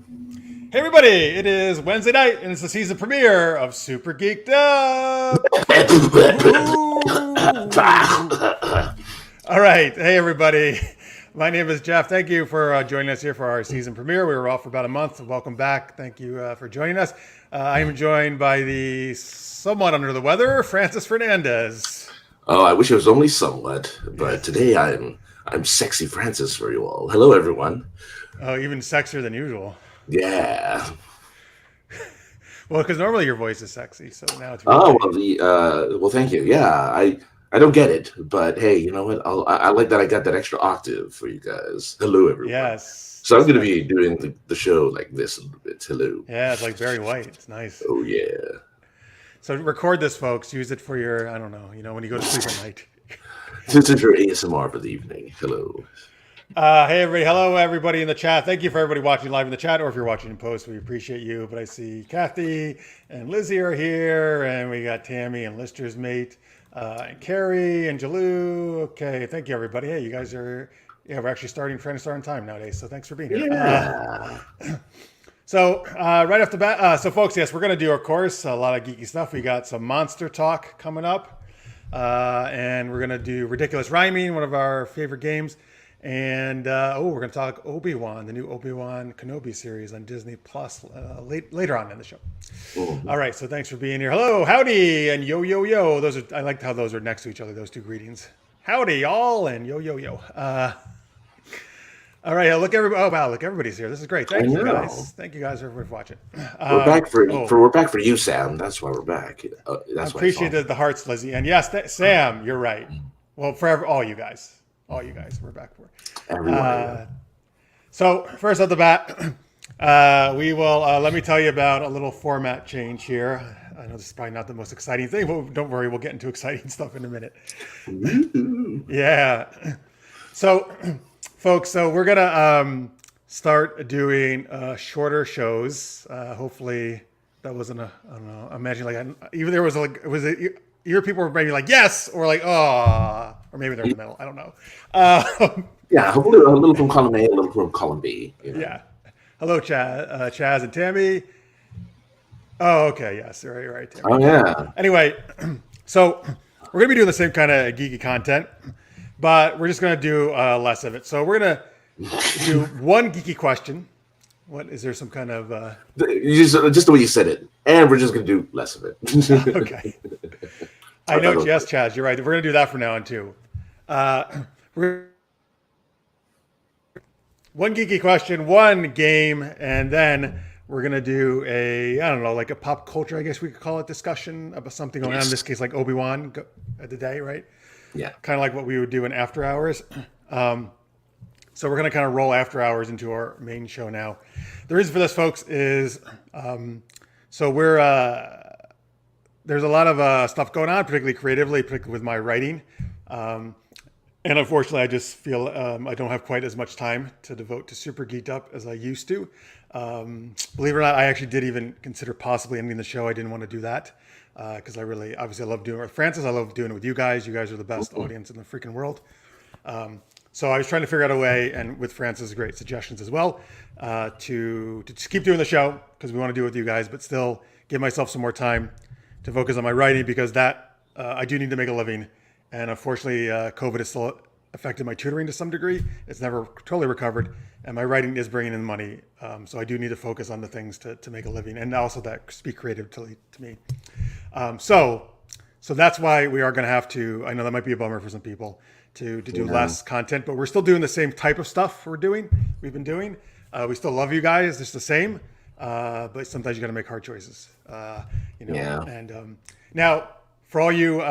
Hey everybody, it is Wednesday night and it's the season premiere of Super Geeked Up. Woohoo! All right, hey everybody. My name is Jeff. Thank you for joining us here for our season premiere. We were off for about a month. Welcome back. Thank you for joining us. I am joined by the somewhat under the weather, Francis Fernandez. Oh, I wish it was only somewhat, but Yes. today I'm sexy Francis for you all. Hello, everyone. Oh, even sexier than usual. Yeah. Well, because normally your voice is sexy, so now it's Oh really. well, well, thank you. Yeah, I don't get it, but hey, you know what? I like that I got that extra octave for you guys. Hello, everyone. Yes, So I'm going to be especially. doing the show like this a little bit. Hello. Yeah, it's like Barry White. It's nice. Oh yeah. So record this, folks. Use it for your, I don't know, when you go to sleep at night. This is your ASMR for the evening. Hello. Hey, everybody. Hello, everybody in the chat. Thank you for everybody watching live in the chat, or if you're watching in post, we appreciate you. But I see Kathy and Lizzie are here, and we got Tammy and Lister's mate, and Carrie and Jalou. Okay, thank you, everybody. Hey, you guys are, yeah, we're actually trying to start on time nowadays. So thanks for being here. Yeah. Right off the bat, so folks, yes, we're going to do, of course, a lot of geeky stuff. We got some monster talk coming up, and we're going to do ridiculous rhyming, one of our favorite games, and we're going to talk Obi-Wan, the new Obi-Wan Kenobi series on Disney Plus later on in the show. All Mhm. right, so thanks for being here. Hello, howdy, and yo yo yo. Those are I liked how those are next to each other. Those two greetings. Howdy, y'all, and yo yo yo. All right, look everybody. Oh wow, look everybody's here. This is great. I Thank you know. guys. Thank you guys for watching. We're back Oh, we're back for you, Sam. That's why we're back. I That's why it's appreciate on. the hearts, Lizzie, and yes, Sam, you're right. Well, for all you guys, we're back for. Everyone, everyone. So first off the bat, we will let me tell you about a little format change here. I know this is probably not the most exciting thing, but don't worry, we'll get into exciting stuff in a minute. Woo-hoo. Yeah. So, folks, so we're gonna start doing shorter shows. Hopefully, that wasn't a I don't know. Imagine even there was like was it. Either people were maybe like yes or like oh or maybe they're in the middle. I don't know. Yeah, hopefully a little from column A, a little from column B. Yeah. Hello, Chaz and Tammy. Oh, okay. Yes. Right, Tammy. Oh Okay. yeah. Anyway, so we're gonna be doing the same kind of geeky content, but we're just gonna do less of it. So we're gonna do one geeky question. What is there some kind of Just the way you said it, and we're just gonna do less of it. okay? I I know. thought it Yes, was Chaz, you're right. We're gonna do that from now on too. We're one geeky question, one game, and then we're gonna do a I don't know, like a pop culture, I guess we could call it, discussion about something going on. In yes. this case, like Obi-Wan at the day, right? Yeah. Kind of like what we would do in After Hours. So we're gonna kind of roll After Hours into our main show now. The reason for this, folks, is so we're there's a lot of stuff going on, particularly creatively, particularly with my writing. And unfortunately, I just feel I don't have quite as much time to devote to Super Geeked Up as I used to. Believe it or not, I actually did even consider possibly ending the show. I didn't want to do that because obviously, I love doing it with Francis. I love doing it with you guys. You guys are the best audience in the freaking world. So I was trying to figure out a way, and with Francis' great suggestions as well, to just keep doing the show because we want to do it with you guys, but still give myself some more time to focus on my writing because that I do need to make a living. And unfortunately, COVID has still affected my tutoring to some degree. It's never totally recovered, and my writing is bringing in money. So I do need to focus on the things to make a living, and also that speak creatively to me. So that's why we are going to have to. I know that might be a bummer for some people to do Yeah. less content, but we're still doing the same type of stuff we've been doing. We still love you guys, just the same. But sometimes you got to make hard choices. Yeah. And now for all you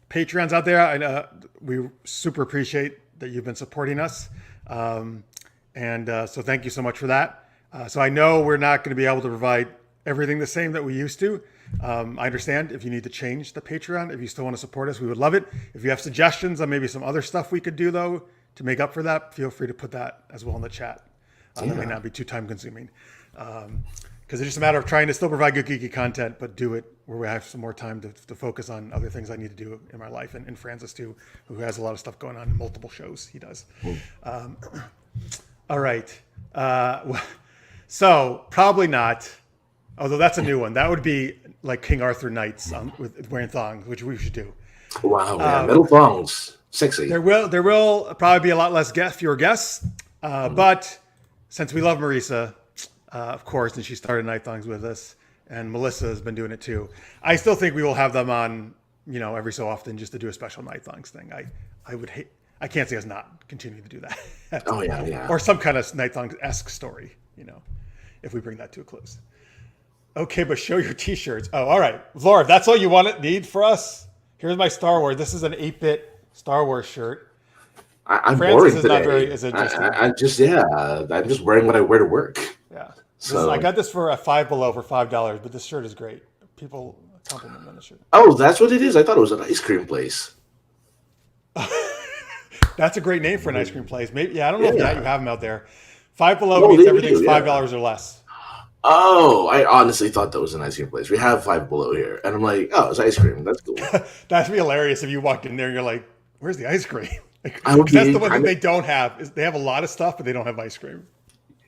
Patreons out there, we super appreciate that you've been supporting us. So thank you so much for that. So I know we're not going to be able to provide everything the same that we used to. I understand if you need to change the Patreon, if you still want to support us, we would love it. If you have suggestions on maybe some other stuff we could do though to make up for that, feel free to put that as well in the chat. That may Yeah. not be too time consuming. Because it's just a matter of trying to still provide good geeky content, but do it where we have some more time to focus on other things I need to do in my life. And Francis too, who has a lot of stuff going on in multiple shows. He does. All right. So probably not. Although that's a new one. That would be like King Arthur knights with wearing thongs, which we should do. Wow, yeah, metal thongs, sexy. There will probably be a lot less fewer guests, but since we love Marisa, of course, and she started Night Thongs with us, and Melissa has been doing it too. I still think we will have them on, every so often just to do a special Night Thongs thing. I can't see us not continuing to do that. Oh yeah. Or some kind of Night Thongs-esque story, if we bring that to a close. Okay, but show your T-shirts. Oh, all right, Laura, if that's all you need for us. Here's my Star Wars. This is an 8-bit Star Wars shirt. I'm Francis boring is today. not very as interesting. I'm just wearing what I wear to work. Yeah. So I got this for a Five Below for $5, but this shirt is great. People compliment me on the shirt. Oh, that's what it is. I thought it was an ice cream place. That's a great name for an ice cream place. Maybe I don't know if you have them out there. Five Below No, means everything's $5 or less. Oh, I honestly thought that was an ice cream place. We have Five Below here, and I'm like, oh, it's ice cream. That's cool. That'd be hilarious if you walked in there and you're like, "Where's the ice cream?" That's the one thing they don't have. Is they have a lot of stuff, but they don't have ice cream.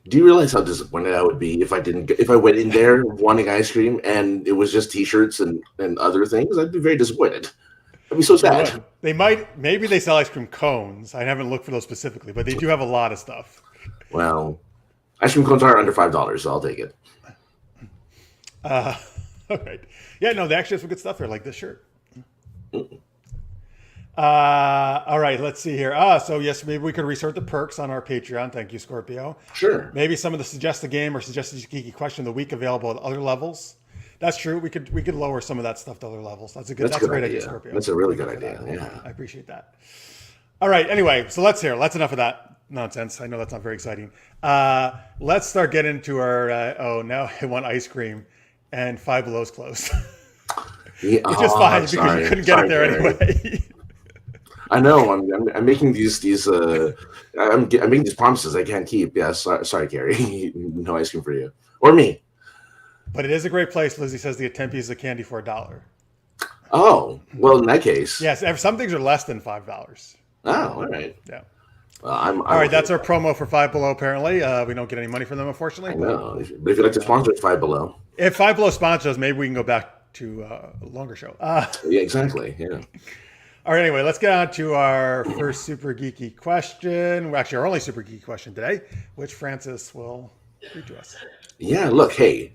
Do you realize how disappointed I would be if I went in there wanting ice cream and it was just T-shirts and other things? I'd be very disappointed. I'd be so sad. Maybe they sell ice cream cones. I haven't looked for those specifically, but they do have a lot of stuff. Well, ice cream cones are under $5, so I'll take it. All right. Yeah, no, they actually have some good stuff here, like this shirt. All right, let's see here. So yes, maybe we could resort the perks on our Patreon. Thank you, Scorpio. Sure. Maybe some of the suggest a game or suggest a geeky question of the week available at other levels. That's true. We could lower some of that stuff to other levels. That's a great idea, Scorpio. That's a really good idea. Yeah. I appreciate that. All right. Anyway, so let's hear. That's enough of that nonsense. I know that's not very exciting. Let's start getting into our. Now I want ice cream, and Five Below's closed. Yeah, which is fine because you couldn't get it there anyway. I know. I'm making these I'm making these promises I can't keep. Yeah, sorry, Gary. No ice cream for you or me. But it is a great place. Lizzie says to get 10 pieces of candy for $1. Oh, well, in that case, yes. Some things are less than $5. Oh, all right. Yeah. Well, I'm all right. That's our promo for Five Below. Apparently, we don't get any money from them, unfortunately. I know. But if you'd like to sponsor Five Below, if Five Below sponsors us, maybe we can go back to a longer show. Yeah, exactly. Yeah. All right, anyway, let's get on to our first super geeky question. Actually, our only super geeky question today, which Francis will read to us. Yeah, look, hey,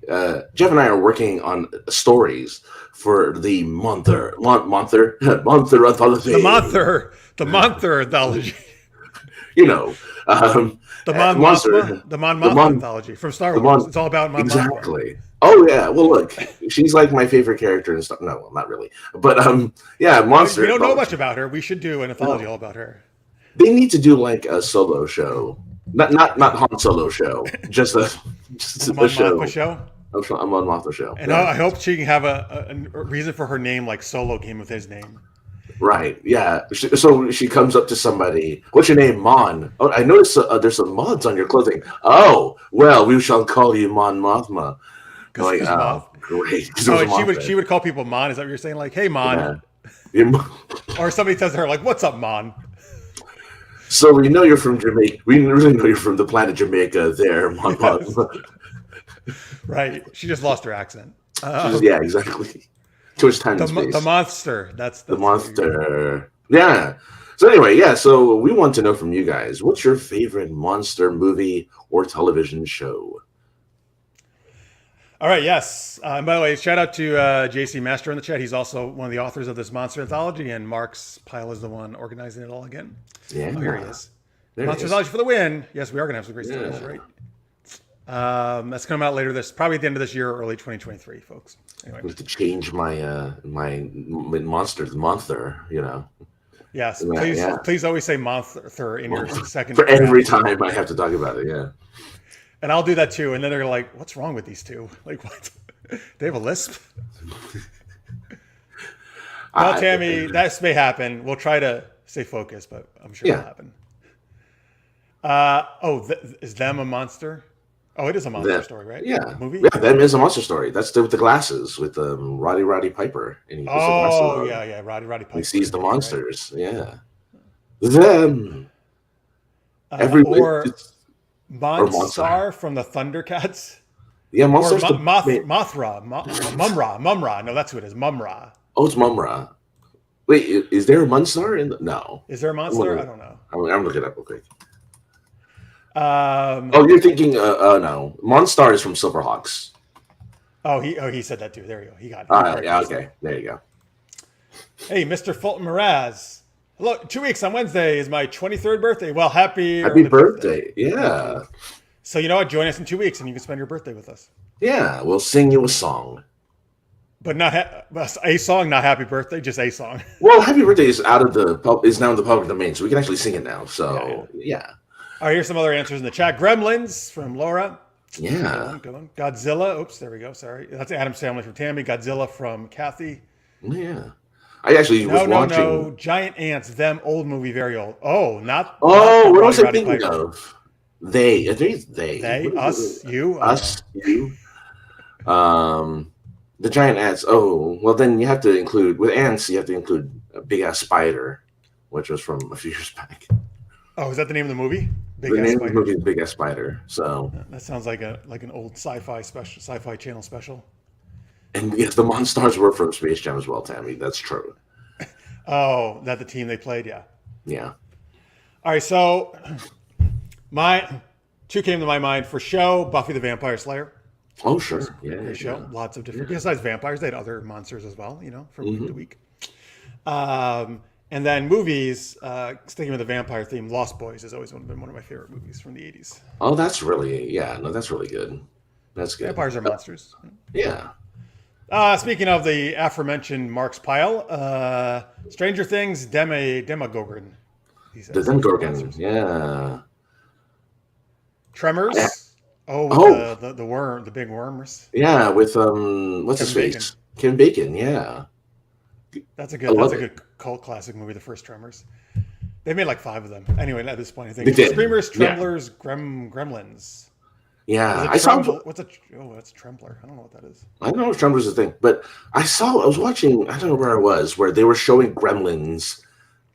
Jeff and I are working on stories for the Monther anthology. The Monther anthology. The Mon Mothma anthology from Star Wars. It's all about Mon Mothma. Exactly. Oh yeah. Well, look, she's like my favorite character and stuff. No, well, not really. But yeah, Monster. We don't know much about her. We should do an anthology all about her. They need to do like a solo show, not Han Solo show, just a show. A Mon Mothma show. And I hope she can have a reason for her name, like Solo came with his name. Right. Yeah. So she comes up to somebody. What's your name, Mon? Oh, I noticed there's some mods on your clothing. Oh, well, we shall call you Mon Mothma. Like, oh, great. She would call people Mon. Is that what you're saying? Like, hey, Mon. Yeah. Or somebody says to her, like, what's up, Mon? So we know you're from Jamaica. We really know you're from the planet Jamaica there, Mon Mothma. Right. She just lost her accent. Yeah, exactly. Too much time and space. The monster. That's the monster. Yeah. So anyway, yeah. So we want to know from you guys, what's your favorite monster movie or television show? All right. Yes. And by the way, shout out to JC Master in the chat. He's also one of the authors of this monster anthology, and Mark's pile is the one organizing it all again. Yeah. Oh, here he is. Monster anthology for the win. Yes, we are going to have some great stories, right? That's coming out later probably at the end of this year or early 2023, folks. Anyway. I have to change my my monster, Yes, please always say monster in your second. For every time I have to talk about it, yeah. And I'll do that too. And then they're like, "What's wrong with these two? Like, what? They have a lisp?" Well, Tammy, that may happen. We'll try to stay focused, but I'm sure it'll happen. Is them a monster? Oh, it is a monster story, right? Yeah. Movie? Yeah, that is a monster story. That's with the glasses, with Roddy Piper. And he puts the glasses on. Yeah, Roddy Piper. He sees the monsters, right? Yeah. Them. Or Monstar. Monstar from the Thundercats. Yeah, Or Monstar's the Mothra. Mumra. No, that's who it is. Mumra. Oh, it's Mumra. Wait, is there a Munstar in the... No. Is there a monster? I don't know. I'm looking it up real quick. Um, Oh, you're thinking, no. Monstar is from Silverhawks. he said that too. There you go. He got it. Yeah, okay. There you go. Hey, Mr. Fulton Mraz. Hello, 2 weeks on Wednesday is my 23rd birthday. Well, happy birthday. Yeah. So you know what? Join us in 2 weeks and you can spend your birthday with us. Yeah, we'll sing you a song. But not a song, not happy birthday, just a song. Well, happy birthday is now in the public domain, so we can actually sing it now. So, yeah. All right, here's some other answers in the chat. Gremlins from Laura. Yeah. Good one. Godzilla. Oops, there we go. Sorry. That's Adam's Family from Tammy. Godzilla from Kathy. Yeah. I actually was watching. No. Giant Ants, them old movie, very old. Oh, not. Oh, what was I thinking of? They. They, us, you. Us, you. The giant ants. Oh, well, then you have to include, with ants, you have to include a big ass spider, which was from a few years back. Oh, is that the name of the movie? The name of the movie is Big Ass Spider. So that sounds like an old sci-fi channel special. And yes, the Monstars were from Space Jam as well, Tammy. That's true. Oh, that the team they played, yeah. Yeah. All right, so two came to my mind for show. Buffy the Vampire Slayer. Oh, sure. Yeah. Great show. Lots of different. Besides vampires, they had other monsters as well. From week to week. And then movies, sticking with the vampire theme, Lost Boys has always been one of my favorite movies from the 80s. Oh, that's really good. That's good. Vampires are monsters. Yeah. Speaking of the aforementioned Mark's Pile, Stranger Things, Demogorgon. The Demogorgon, yeah. Tremors. The worm, the big worms. Yeah, with what's his face? Kevin Bacon, yeah. That's a good cult classic movie, the first Tremors. They made like 5 of them. Anyway, at this point, I think Screamers, Tremblers, Gremlins. Yeah, I saw. That's Trembler. I don't know what that is. I don't know if Trembler's a thing, but I was watching. I don't know where I was, where they were showing Gremlins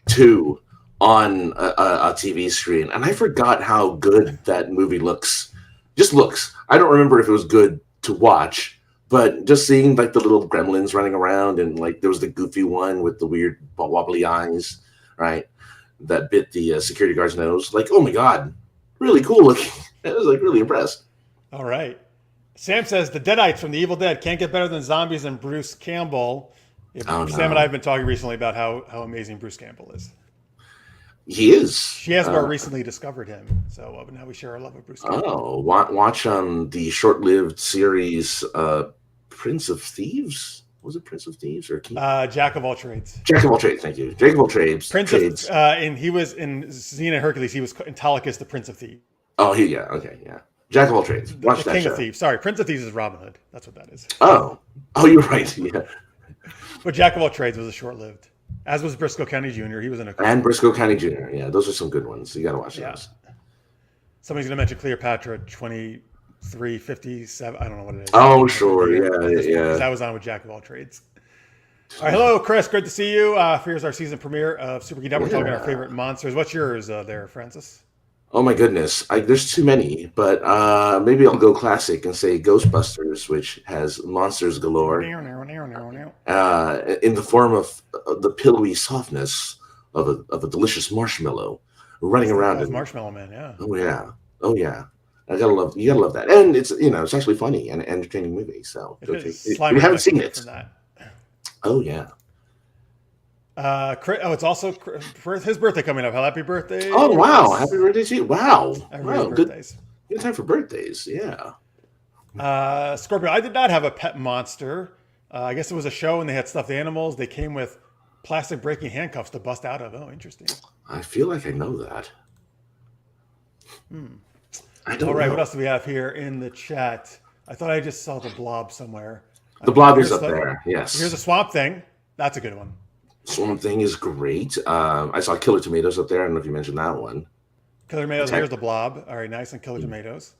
2 on a TV screen, and I forgot how good that movie looks. Just looks. I don't remember if it was good to watch, but just seeing like the little gremlins running around, and like there was the goofy one with the weird wobbly eyes, right? That bit the security guard's nose. Like, oh my god, really cool looking. I was like really impressed. All right. Sam says the Deadites from The Evil Dead can't get better than zombies and Bruce Campbell. Sam and I have been talking recently about how amazing Bruce Campbell is. He is. She has more recently discovered him, so now we share our love of Bruce Campbell. Oh, watch the short-lived series Prince of Thieves. Was it Prince of Thieves or Jack of all trades? Jack of all trades. Thank you. Jack of all trades. And he was in Xena and Hercules. He was Antiochus, the Prince of Thieves. Oh, yeah. Jack of all trades. Watch the King of Thieves. Sorry, Prince of Thieves is Robin Hood. That's what that is. Oh, you're right. Yeah. But Jack of all trades was a short-lived. As was Briscoe County Jr. He was in a. And Briscoe County Jr. Yeah, those are some good ones. You got to watch those. Somebody's going to mention Cleopatra 2357. I don't know what it is. Oh, sure. Yeah. That was on with Jack of all trades. All right, hello, Chris. Great to see you. Here's our season premiere of Super Geeked Up. We're talking about our favorite monsters. What's yours there, Francis? Oh my goodness, there's too many, but maybe I'll go classic and say Ghostbusters, which has monsters galore in the form of the pillowy softness of a delicious marshmallow running around. Marshmallow Man, yeah. Oh yeah. You gotta love that, and it's actually funny and entertaining movie. So if you haven't seen it, oh yeah. It's also his birthday coming up. Happy birthday! Oh wow! Happy birthday to you! Wow! Birthdays. Good time for birthdays. Yeah. Scorpio. I did not have a pet monster. I guess it was a show and they had stuffed animals. They came with plastic breaking handcuffs to bust out of. Oh, interesting. I feel like I know that. I don't. All right. know. What else do we have here in the chat? I thought I just saw the blob somewhere. The blob is up there. Yes. Here's a Swamp Thing. That's a good one. Swamp Thing is great. I saw Killer Tomatoes up there. I don't know if you mentioned that one. Killer Tomatoes. Here's the blob. All right, nice. And Killer Tomatoes.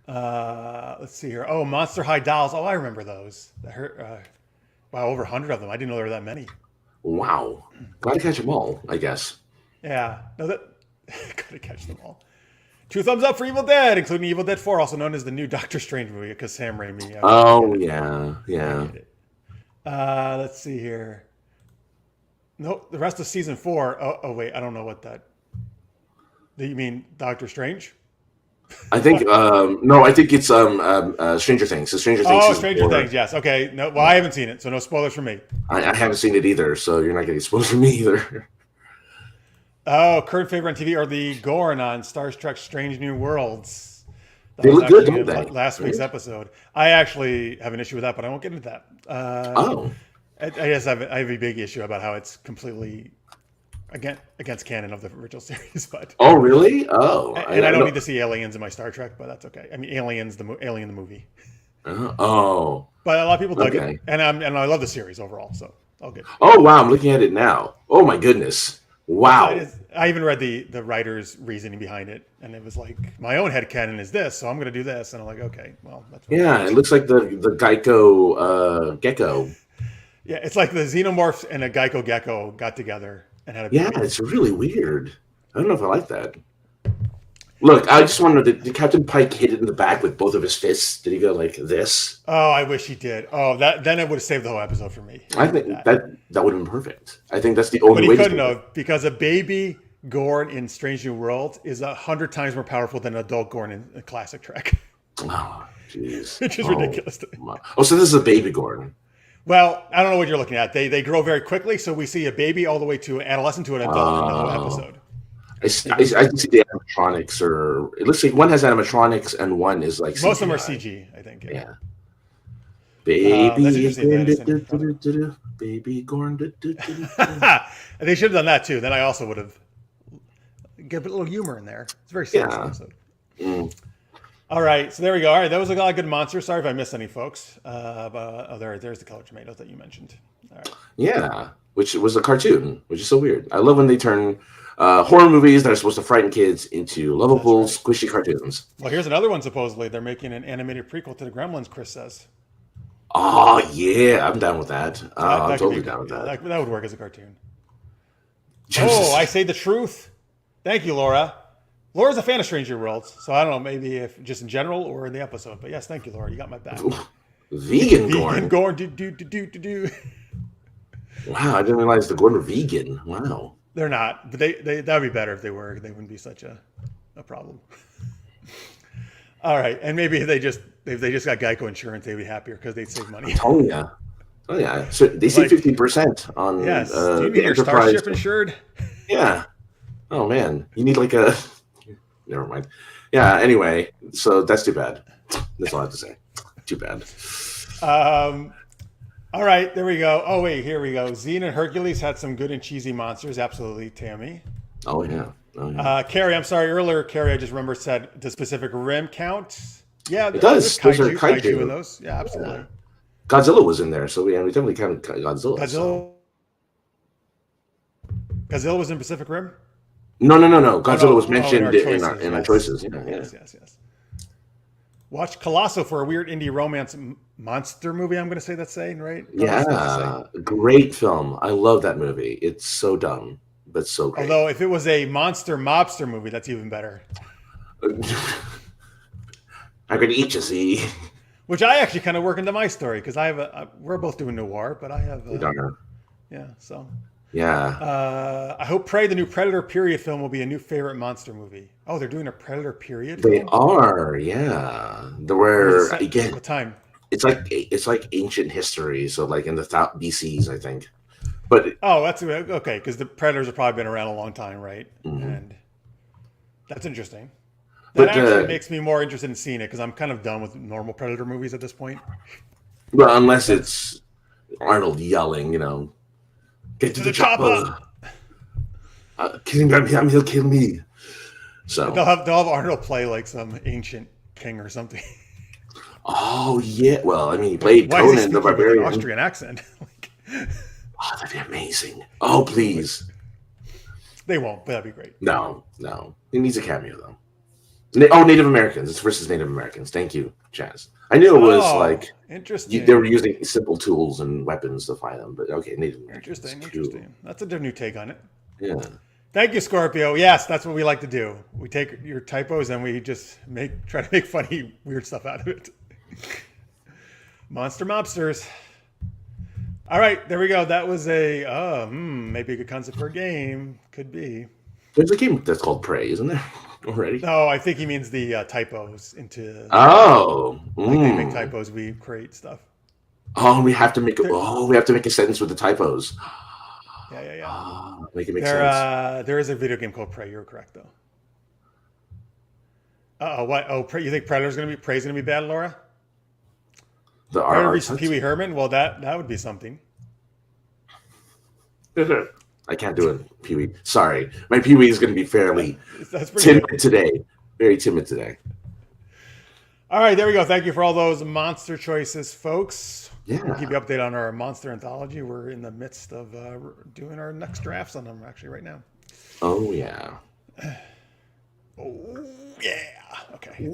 Let's see here. Oh, Monster High Dolls. Oh, I remember those. Wow, over 100 of them. I didn't know there were that many. Wow. Glad to catch them all, I guess. Yeah. No, gotta catch them all. 2 thumbs up for Evil Dead, including Evil Dead 4, also known as the new Doctor Strange movie, because Sam Raimi. Oh, yeah. Let's see here. Nope, the rest of season 4. Oh, wait, I don't know what that. Do you mean Doctor Strange? I think no, I think it's Stranger Things. So Stranger Things. Oh, Stranger Things. Yes. Okay. No, well, I haven't seen it, so no spoilers for me. I haven't seen it either, so you're not getting spoiled for me either. Oh, current favorite on TV are the Gorn on Star Trek: Strange New Worlds. They look good, don't they? Last week's episode. I actually have an issue with that, but I won't get into that. I guess I have a big issue about how it's completely against canon of the original series. But oh, really? Oh, and I don't need to see aliens in my Star Trek, but that's okay. I mean, Alien the movie. Oh, but a lot of people dug it, and I love the series overall. So I'll get. Oh wow, I'm looking at it now. Oh my goodness. Wow. I even read the writer's reasoning behind it, and it was like, my own headcanon is this, so I'm going to do this. And I'm like, okay, well, that's what it looks like the Geico gecko. Yeah, it's like the Xenomorphs and a Geico gecko got together and had a baby. Yeah, it's really weird. I don't know if I like that. Look, I just wonder, did Captain Pike hit it in the back with both of his fists? Did he go like this? Oh, I wish he did. Oh, then it would have saved the whole episode for me. I think that would have been perfect. I think that's the only way. But he couldn't have, because a baby Gorn in Strange New Worlds is 100 times more powerful than an adult Gorn in a classic Trek. Oh, jeez. Which is ridiculous. Oh, so this is a baby Gorn. Well, I don't know what you're looking at. They grow very quickly, so we see a baby all the way to an adolescent to an adult in another episode. I can see the animatronics, or it looks like one has animatronics and one is like CGI. Most of them are CG, I think. Yeah. Baby Gorn. They should have done that too. Then I also would have given a little humor in there. It's a very serious episode. All right, so there we go. All right, that was a lot of good monsters. Sorry if I missed any, folks. There's the colored tomatoes that you mentioned. All right. Yeah, which was a cartoon, which is so weird. I love when they turn horror movies that are supposed to frighten kids into lovable, squishy cartoons. Well, here's another one, supposedly. They're making an animated prequel to the Gremlins, Chris says. Oh, yeah, I'm down with that. I'm totally down with that. That would work as a cartoon. Oh, I say the truth. Thank you, Laura. Laura's a fan of Stranger Worlds, so I don't know, maybe if just in general or in the episode. But yes, thank you, Laura. You got my back. Vegan Gorn. Vegan Gorn. Do. Wow, I didn't realize the Gorn were vegan. Wow. They're not, but that would be better if they were. They wouldn't be such a problem. All right, and maybe if they just got Geico insurance, they'd be happier because they'd save money. Oh yeah. So they save 50% on. Yes. Do you need your Starship insured? Yeah. Oh man, you need like a. Never mind. Yeah. Anyway, so that's too bad. That's all I have to say. Too bad. All right, there we go. Oh wait, here we go. Xena and Hercules had some good and cheesy monsters. Absolutely, Tammy. Oh yeah. Carrie, I'm sorry. Earlier, Carrie, I just remember said the Pacific Rim count. Yeah, it does. Those are kaiju in those. Yeah, absolutely. Yeah. Godzilla was in there, so we definitely counted Godzilla. Godzilla was in Pacific Rim. No. Godzilla was mentioned in our choices. Yes. Watch Colosso for a weird indie romance monster movie. I'm going to say that's saying, right? Yeah, great film. I love that movie. It's so dumb, but so great. Although if it was a monster mobster movie, that's even better. I could eat you, see. Which I actually kind of work into my story because I have we're both doing noir, but I have so. Yeah. I hope Prey, the new Predator period film, will be a new favorite monster movie. Oh, they're doing a Predator period film? They are, yeah. Where again, what time? It's like ancient history, so like in the BCs, I think. But that's okay because the Predators have probably been around a long time, right? Mm-hmm. And that's interesting. That actually makes me more interested in seeing it because I'm kind of done with normal Predator movies at this point. Well, unless it's Arnold yelling, get to the chopper. Kill him, he'll kill me. So they'll have Arnold play like some ancient king or something. Oh yeah, well, I mean, he played Conan the Barbarian. With an Austrian accent. Oh, that'd be amazing. Oh, please. They won't, but that'd be great. No. He needs a cameo though. Native Americans. It's versus Native Americans. Thank you, Chaz. I knew it was interesting. They were using simple tools and weapons to fight them, but okay, Native Americans. Interesting. That's a new take on it. Yeah. Thank you, Scorpio. Yes, that's what we like to do. We take your typos and we just try to make funny, weird stuff out of it. Monster Mobsters. All right, there we go. That was maybe a good concept for a game. Could be. There's a game that's called Prey, isn't there? Already? No, I think he means the typos into. Oh. Like they make typos, we create stuff. Oh, we have to make a sentence with the typos. Yeah. Make it make sense. There is a video game called Prey. You're correct, though. What? Oh, you think Prey's going to be bad, Laura? The Predator Pee Wee Herman? Well, that would be something. I can't do it, Pee Wee. Sorry. My Pee Wee is going to be fairly timid today. Very timid today. All right, there we go. Thank you for all those monster choices, folks. Yeah. We'll keep you updated on our monster anthology. We're in the midst of doing our next drafts on them, actually, right now. Oh, yeah. Oh, yeah. Okay.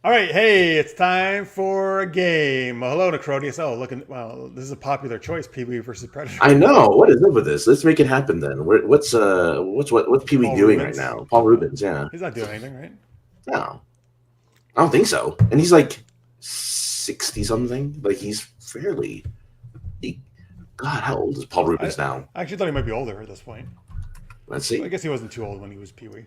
All right. Hey, it's time for a game. Hello, Necrodius. Oh, this is a popular choice, Pee Wee versus Predator. I know. What is up with this? Let's make it happen then. What's Pee Wee doing right now? Paul Rubens, yeah. He's not doing anything, right? No. I don't think so. And he's like 60-something. Like, he's fairly... God, how old is Paul Rubens now? I actually thought he might be older at this point. Let's see. I guess he wasn't too old when he was Pee Wee.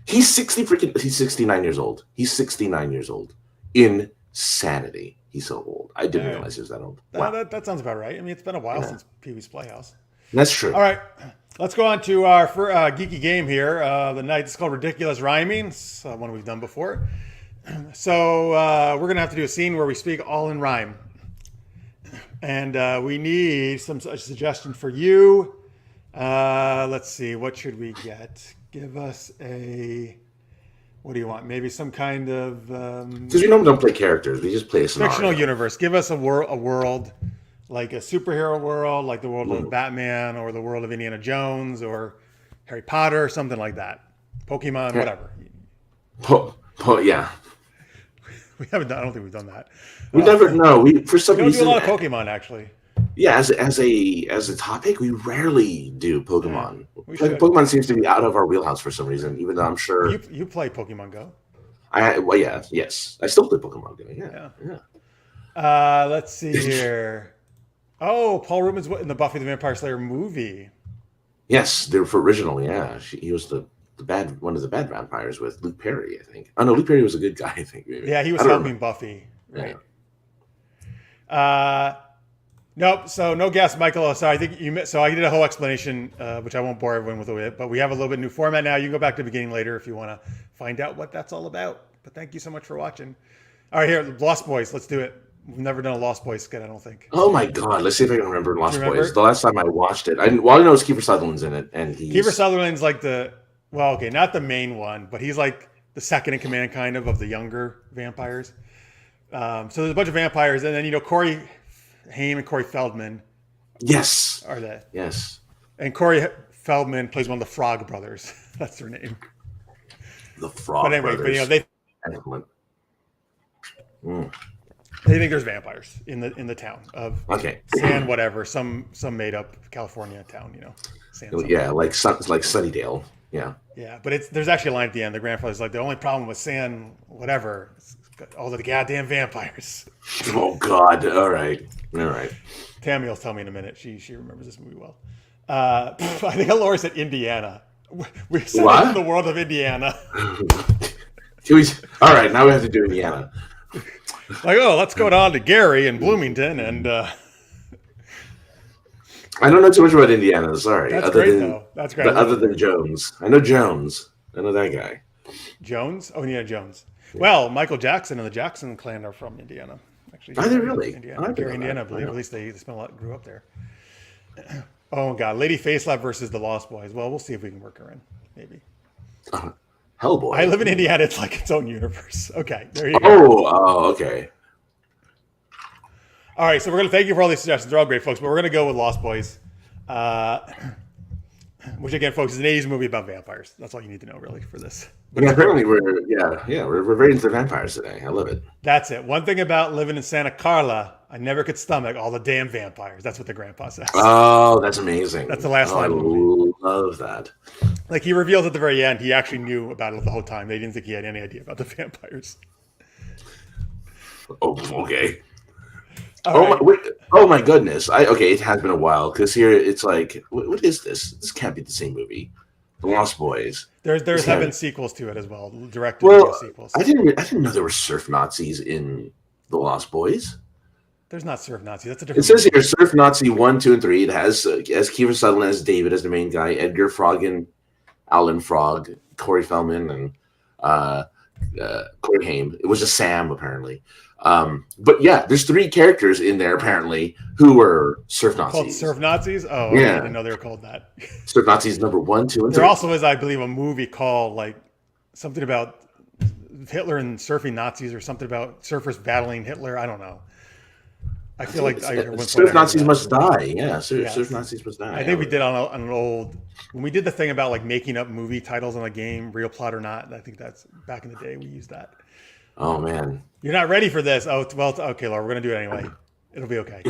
He's 69 years old. He's 69 years old. Insanity. He's so old. I didn't realize he was that old. Wow. That sounds about right. I mean, it's been a while since Pee Wee's Playhouse. That's true. All right. Let's go on to our geeky game here. The night is called Ridiculous Rhyming. It's one we've done before. So we're going to have to do a scene where we speak all in rhyme. And we need some suggestion for you. Let's see. What should we get? Give us what do you want? Maybe some kind of... Because we normally don't play characters. We just play a scenario. Fictional universe. Give us a world, like a superhero world, like the world of Batman or the world of Indiana Jones or Harry Potter, something like that. Pokemon, whatever. Yeah. We haven't done. I don't think we've done that. We never know. For some reason do a lot of Pokemon actually. Yeah, as a topic, we rarely do Pokemon. Pokemon seems to be out of our wheelhouse for some reason, even though I'm sure you play Pokemon Go. Yes, I still play Pokemon Go. Yeah. Let's see here. Oh, Paul Rubens in the Buffy the Vampire Slayer movie. Yes, they were original. Yeah, he was one of the bad vampires with Luke Perry, I think. Oh no, Luke Perry was a good guy, I think. Maybe. Yeah, he was helping Buffy. Right. Yeah. Nope. So no guess, Michael. So I think I did a whole explanation, which I won't bore everyone with it. But we have a little bit new format now. You can go back to the beginning later if you want to find out what that's all about. But thank you so much for watching. All right, here, Lost Boys. Let's do it. We've never done a Lost Boys skit, I don't think. Oh my God! Let's see if I can remember Lost Boys. The last time I watched it, I know is Kiefer Sutherland's in it, and Kiefer Sutherland's like not the main one, but he's like the second in command, kind of the younger vampires. So there's a bunch of vampires, and then Corey Haim and Corey Feldman. Yes. Are they? Yes. And Corey Feldman plays one of the Frog Brothers. That's their name. The Frog Brothers. They Excellent. They think there's vampires in the town of San whatever, some made up California town, San like Sunnydale. Yeah. Yeah, but there's actually a line at the end. The grandfather's like, the only problem with San whatever, all the goddamn vampires. Oh God! All right. Tammy will tell me in a minute. She remembers this movie well. I think Laura said Indiana. We said it in the world of Indiana. All right, now we have to do Indiana. Let's go down to Gary in Bloomington and. I don't know too much about Indiana. Sorry. That's great, though. That's great. Other than Jones, I know Jones. I know that guy. Jones? Oh, yeah, Jones. Yeah. Well, Michael Jackson and the Jackson clan are from Indiana. Actually, are they really? Indiana, Indiana, I believe. At least they spent grew up there. Oh God, Lady Facelap versus the Lost Boys. Well, we'll see if we can work her in. Maybe. Hellboy. I live in Indiana. It's like its own universe. Okay, there you go. Oh, okay. All right, so we're going to thank you for all these suggestions. They're all great, folks, but we're going to go with Lost Boys. which again, folks, is an 80s movie about vampires. That's all you need to know, really, for this. But Yeah, apparently we're very into vampires today. I love it. that's it. One thing about living in Santa Carla, I never could stomach all the damn vampires. That's what the grandpa says. Oh, that's amazing. That's the last line I of the movie. love that. Like he reveals at the very end, he actually knew about it the whole time. They didn't think he had any idea about the vampires. Oh, okay. All Oh my goodness. Okay, it has been a while because here it's like, what is this? This can't be the same movie. The Lost Boys. There's This have can't- been sequels to it as well, direct to video sequels. I didn't know there were surf Nazis in The Lost Boys. There's not surf Nazis. That's a It different. says here Surf Nazi 1, 2, and 3. It has Kiefer Sutherland as David as the main guy, Edgar Froggen, Alan Frog, Corey Feldman, and Corey Haim. It was a Sam apparently. But yeah, there's 3 characters in there apparently who were surf Nazis. Called surf Nazis. Oh, Yeah. I didn't know they were called that. Surf Nazis number 1, 2, and 3. There also is, I believe, a movie called like something about Hitler and surfing Nazis, or something about surfers battling Hitler. I don't know. I feel like Surf Nazis must die. Yeah, Surf Nazis must die. I think we did on an old, when we did the thing about like making up movie titles on a game, real plot or not. I think that's back in the day we used that. Oh man, You're not ready for this. Oh well, okay, Laura, we're gonna do it anyway. It'll be okay.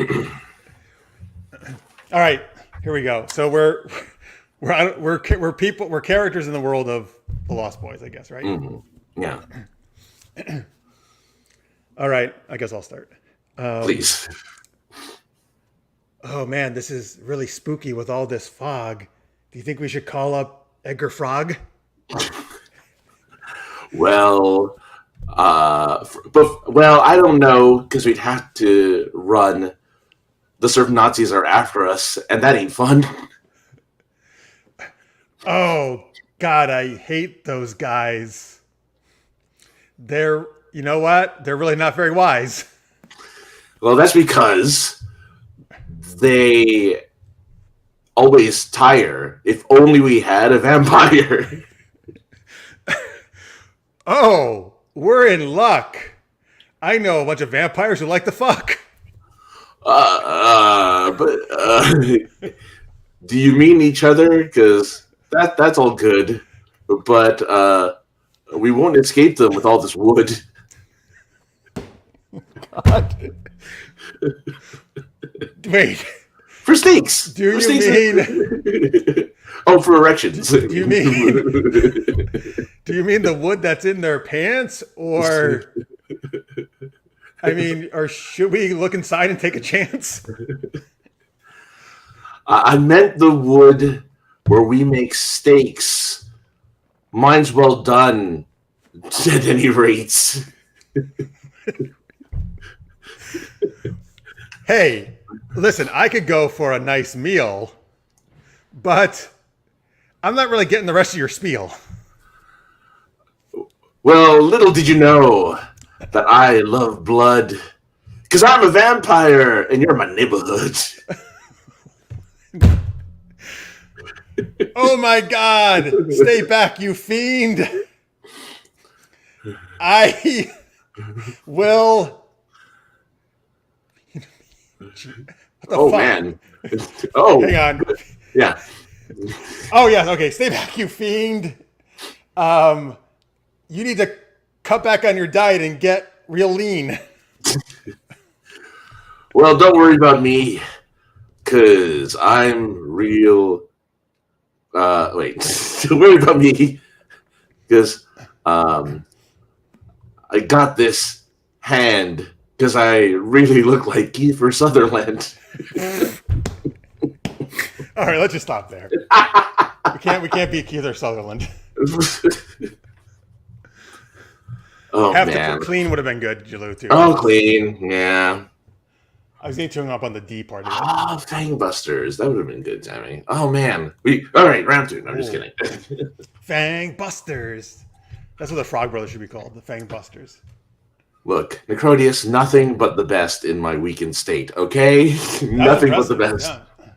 All right, here we go. So we're characters in the world of the Lost Boys, I guess, right? Mm-hmm. Yeah. All right, I guess I'll start. Please. Oh man, this is really spooky with all this fog. Do you think we should call up Edgar Frog? Well, I don't know because we'd have to run. The surf Nazis are after us, and that ain't fun. Oh God, I hate those guys. You know what? They're really not very wise. Well, that's because they always tire. If only we had a vampire. Oh, we're in luck. I know a bunch of vampires who like to fuck. Do you mean each other? Because that's all good, but we won't escape them with all this wood. God. Wait. For steaks. Do you mean? Oh, for erections. Do you mean the wood that's in their pants, or? I mean, or should we look inside and take a chance? I meant the wood where we make steaks. Mine's well done, at any rate. Hey, listen, I could go for a nice meal, but I'm not really getting the rest of your spiel. Well, little did you know that I love blood, because I'm a vampire and you're my neighborhood. Oh my God! Stay back, you fiend! I will. Oh fuck? Man! Oh, Hang on. Yeah. Oh yes. Okay. Stay back, you fiend. You need to cut back on your diet and get real lean. Well, don't worry about me, cause I'm real. Wait, don't worry about me, cause I got this hand. Because I really look like Kiefer Sutherland. All right, let's just stop there. We can't beat Kiefer Sutherland. Oh man, clean would have been good, Jalou, too. Oh, clean, yeah. I was getting hung up on the D part of it. Oh, Fangbusters, that would have been good, Tammy. Oh man, all right, round 2. No, I'm just kidding. Fangbusters. That's what the Frog Brothers should be called, the Fangbusters. Look, Necrodius, nothing but the best in my weakened state, okay? Nothing but the best. Yeah.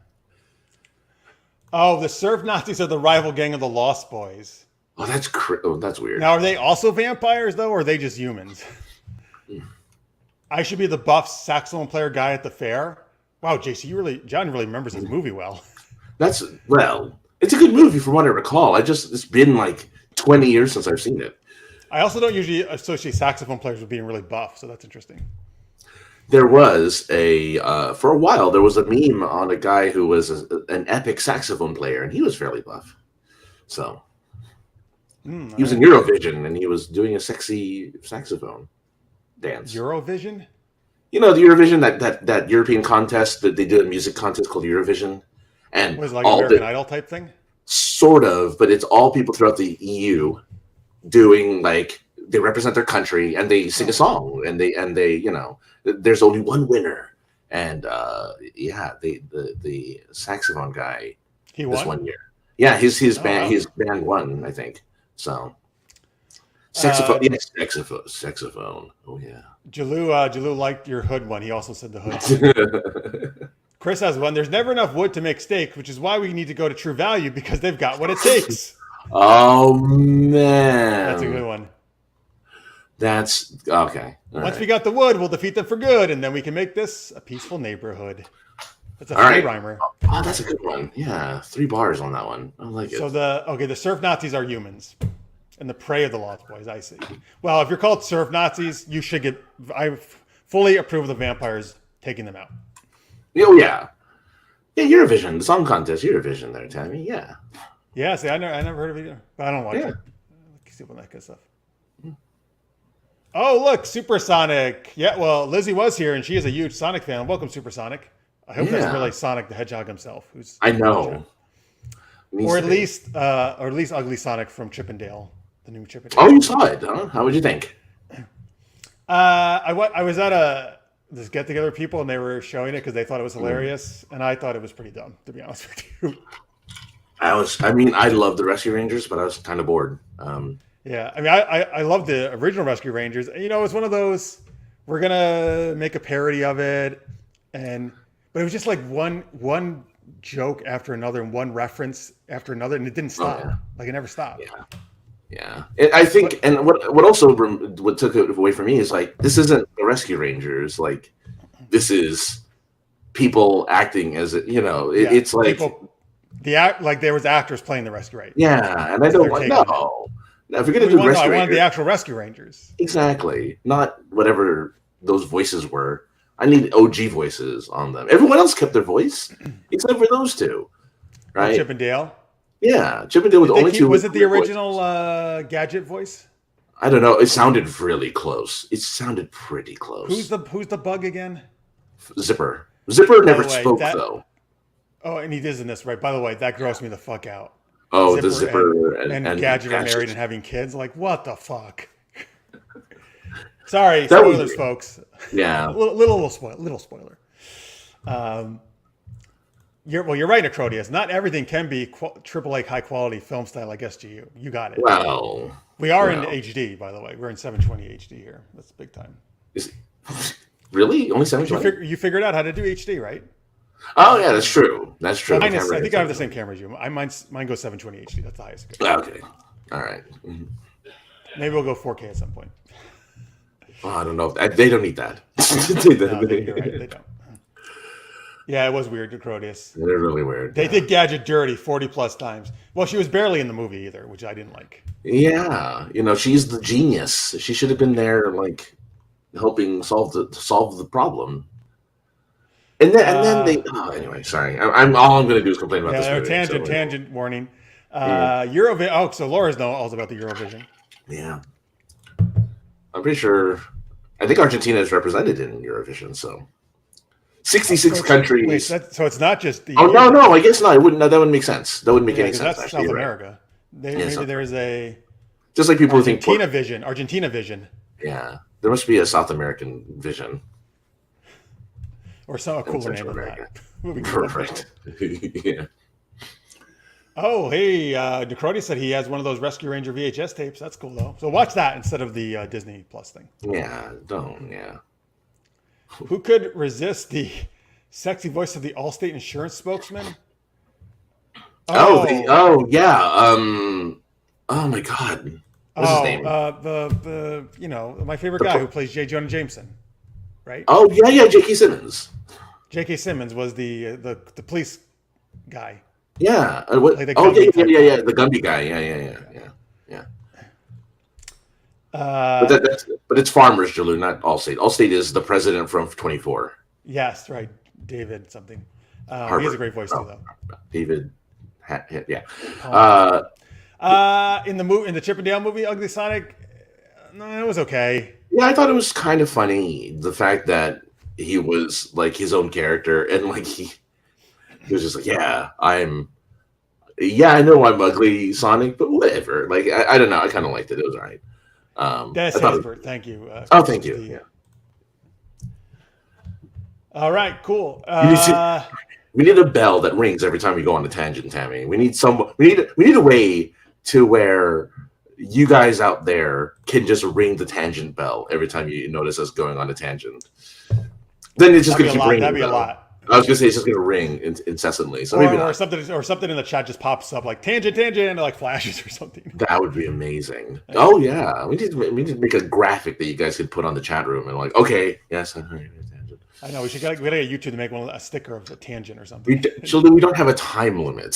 Oh, the Surf Nazis are the rival gang of the Lost Boys. Oh, that's weird. Now, are they also vampires, though, or are they just humans? I should be the buff saxophone player guy at the fair. Wow, JC, John really remembers this movie well. It's a good movie from what I recall. It's been like 20 years since I've seen it. I also don't usually associate saxophone players with being really buff, so that's interesting. There was for a while, there was a meme on a guy who was an epic saxophone player, and he was fairly buff. So he was in Eurovision, and he was doing a sexy saxophone dance. Eurovision? You know, the Eurovision, that European contest that they did a music contest called Eurovision. And was it like American Idol type thing? Sort of, but it's all people throughout the EU doing like they represent their country and they sing a song and they there's only one winner and the saxophone guy he won this 1 year. Yeah, his band won, I think. So saxophone. Oh yeah. Jalou liked your hood one. He also said the hood. Chris has one. There's never enough wood to make steak, which is why we need to go to True Value because they've got what it takes. Oh man, that's a good one. That's okay. Once we got the wood, we'll defeat them for good, and then we can make this a peaceful neighborhood. That's a free rhymer. Oh, that's a good one. Yeah, 3 bars on that one. I like it. So the surf Nazis are humans, and the prey of the Lost Boys. I see. Well, if you're called surf Nazis, you should get. I fully approve of the vampires taking them out. Oh yeah, Eurovision, the song contest, Eurovision. There, Tammy. Yeah. Yeah. See, I never heard of it either, but I don't watch it. See all that good stuff. Oh, look, Supersonic. Yeah, well, Lizzie was here, and she is a huge Sonic fan. Welcome, Supersonic. I hope that's really Sonic the Hedgehog himself. I know. Or at least Ugly Sonic from Chippendale, the new Chippendale. Oh, you saw it, huh? How would you think? I was at this get-together of people, and they were showing it because they thought it was hilarious, and I thought it was pretty dumb, to be honest with you. I love the Rescue Rangers, but I was kind of bored. Yeah, I mean, I love the original Rescue Rangers. You know, it's one of those, we're going to make a parody of it, but it was just like one joke after another and one reference after another, and it didn't stop. Like, it never stopped. Yeah. I think, and what also what took it away from me is, like, this isn't the Rescue Rangers. Like, this is people acting as, it's like... People, like there was actors playing the Rescue Rangers. Yeah, and I don't like, no. Now, if you're going to do Rescue Rangers... I wanted the actual Rescue Rangers. Exactly. Not whatever those voices were. I need OG voices on them. Everyone else kept their voice, except for those two. Right? Chip and Dale? Yeah. Chip and Dale was the only two. Was it the original Gadget voice? I don't know. It sounded really close. It sounded pretty close. Who's the bug again? Zipper. Zipper never spoke, though. Oh, and he is in this, right? By the way, that grossed me the fuck out. Oh, the Zipper and Gadget are married and having kids. Like, what the fuck? Sorry, spoilers, folks. Yeah, little spoiler. You're right, Acrodius. Not everything can be AAA high quality film style like SGU. You got it. Well, we are in HD, by the way. We're in 720 HD here. That's big time. Really? Only 720? You figured out how to do HD, right? Oh yeah, that's true. That's true. I think I have the same camera as you. Mine goes 720 HD. That's the highest. Okay. All right. Mm-hmm. Maybe we'll go 4K at some point. Oh, I don't know. They don't need that. You're right. They don't. Yeah, it was weird, Acrodius. They're really weird. They did Gadget dirty 40 plus times. Well, she was barely in the movie either, which I didn't like. Yeah, she's the genius. She should have been there, like, helping solve the problem. And then they. Oh, anyway, sorry. I'm all I'm going to do is complain about this movie. Tangent warning. Eurovision. Oh, so Laura's know all about the Eurovision. Yeah, I'm pretty sure. I think Argentina is represented in Eurovision. So 66 countries. Wait, so it's not just the. Oh no! I guess not. It wouldn't. That wouldn't make sense. That wouldn't make any sense. That's South America. Maybe there is a. Just like people think. Argentina Vision. Yeah, there must be a South American Vision. Or some cooler name than that. Perfect. Yeah. Oh, hey, Necroti said he has one of those Rescue Ranger VHS tapes. That's cool, though. So watch that instead of the Disney Plus thing. Yeah, don't. Who could resist the sexy voice of the Allstate insurance spokesman? Oh yeah. Oh my God. What's his name? My favorite guy who plays J. Jonah Jameson, right? Oh yeah, J.K. Simmons. J.K. Simmons was the police guy. Yeah. Like the Oh, Gumby type yeah. guy. The Gumby guy. Yeah. But Uh, but it's Farmers, Jalou, not Allstate. Allstate is the president from 24. yes, right. David something. He has a Harvard. great voice too, No, though. David. Yeah. Palmer. Uh, In the Chip and Dale movie, Ugly Sonic, no, it was okay. yeah, I thought it was kind of funny the fact that he was like his own character and like he was just like, I know I'm ugly, Sonic, but whatever. Like I don't know, I kind of liked it. It was all right. Dennis I thought Haysbert, thank you. oh, thank you. Yeah. All right, cool. We need a bell that rings every time we go on a tangent, Tammy. We need a way to where you guys out there can just ring the tangent bell every time you notice us going on a tangent. Then it's just going to keep ringing. That'd be a lot. I was going to say it's just going to ring incessantly. So or something in the chat just pops up like tangent, and like flashes or something. That would be amazing. Oh yeah, we need to make a graphic that you guys could put on the chat room and like, okay, yes, I'm hearing a tangent. I know we gotta get YouTube to make a sticker of a tangent or something. We don't have a time limit.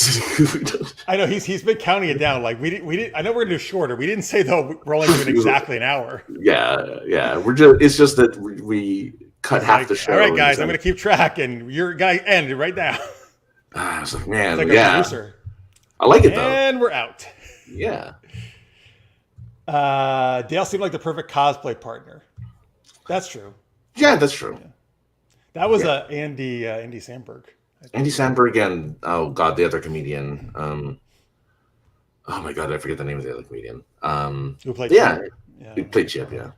I know he's been counting it down. Like we did. I know we're gonna do shorter. We didn't say though we're only doing exactly an hour. Yeah. It's just that we cut half the show. All right, guys, I'm gonna keep track, and your guy end right now. I was like, man, it's like a producer. I like it though. And we're out. Yeah. Dale seemed like the perfect cosplay partner. That's true. Yeah, that's true. Yeah. That was Andy Samberg. Andy Samberg and oh god, the other comedian. Oh my god, I forget the name of the other comedian. Who played Chip? Who played Chip? Yeah.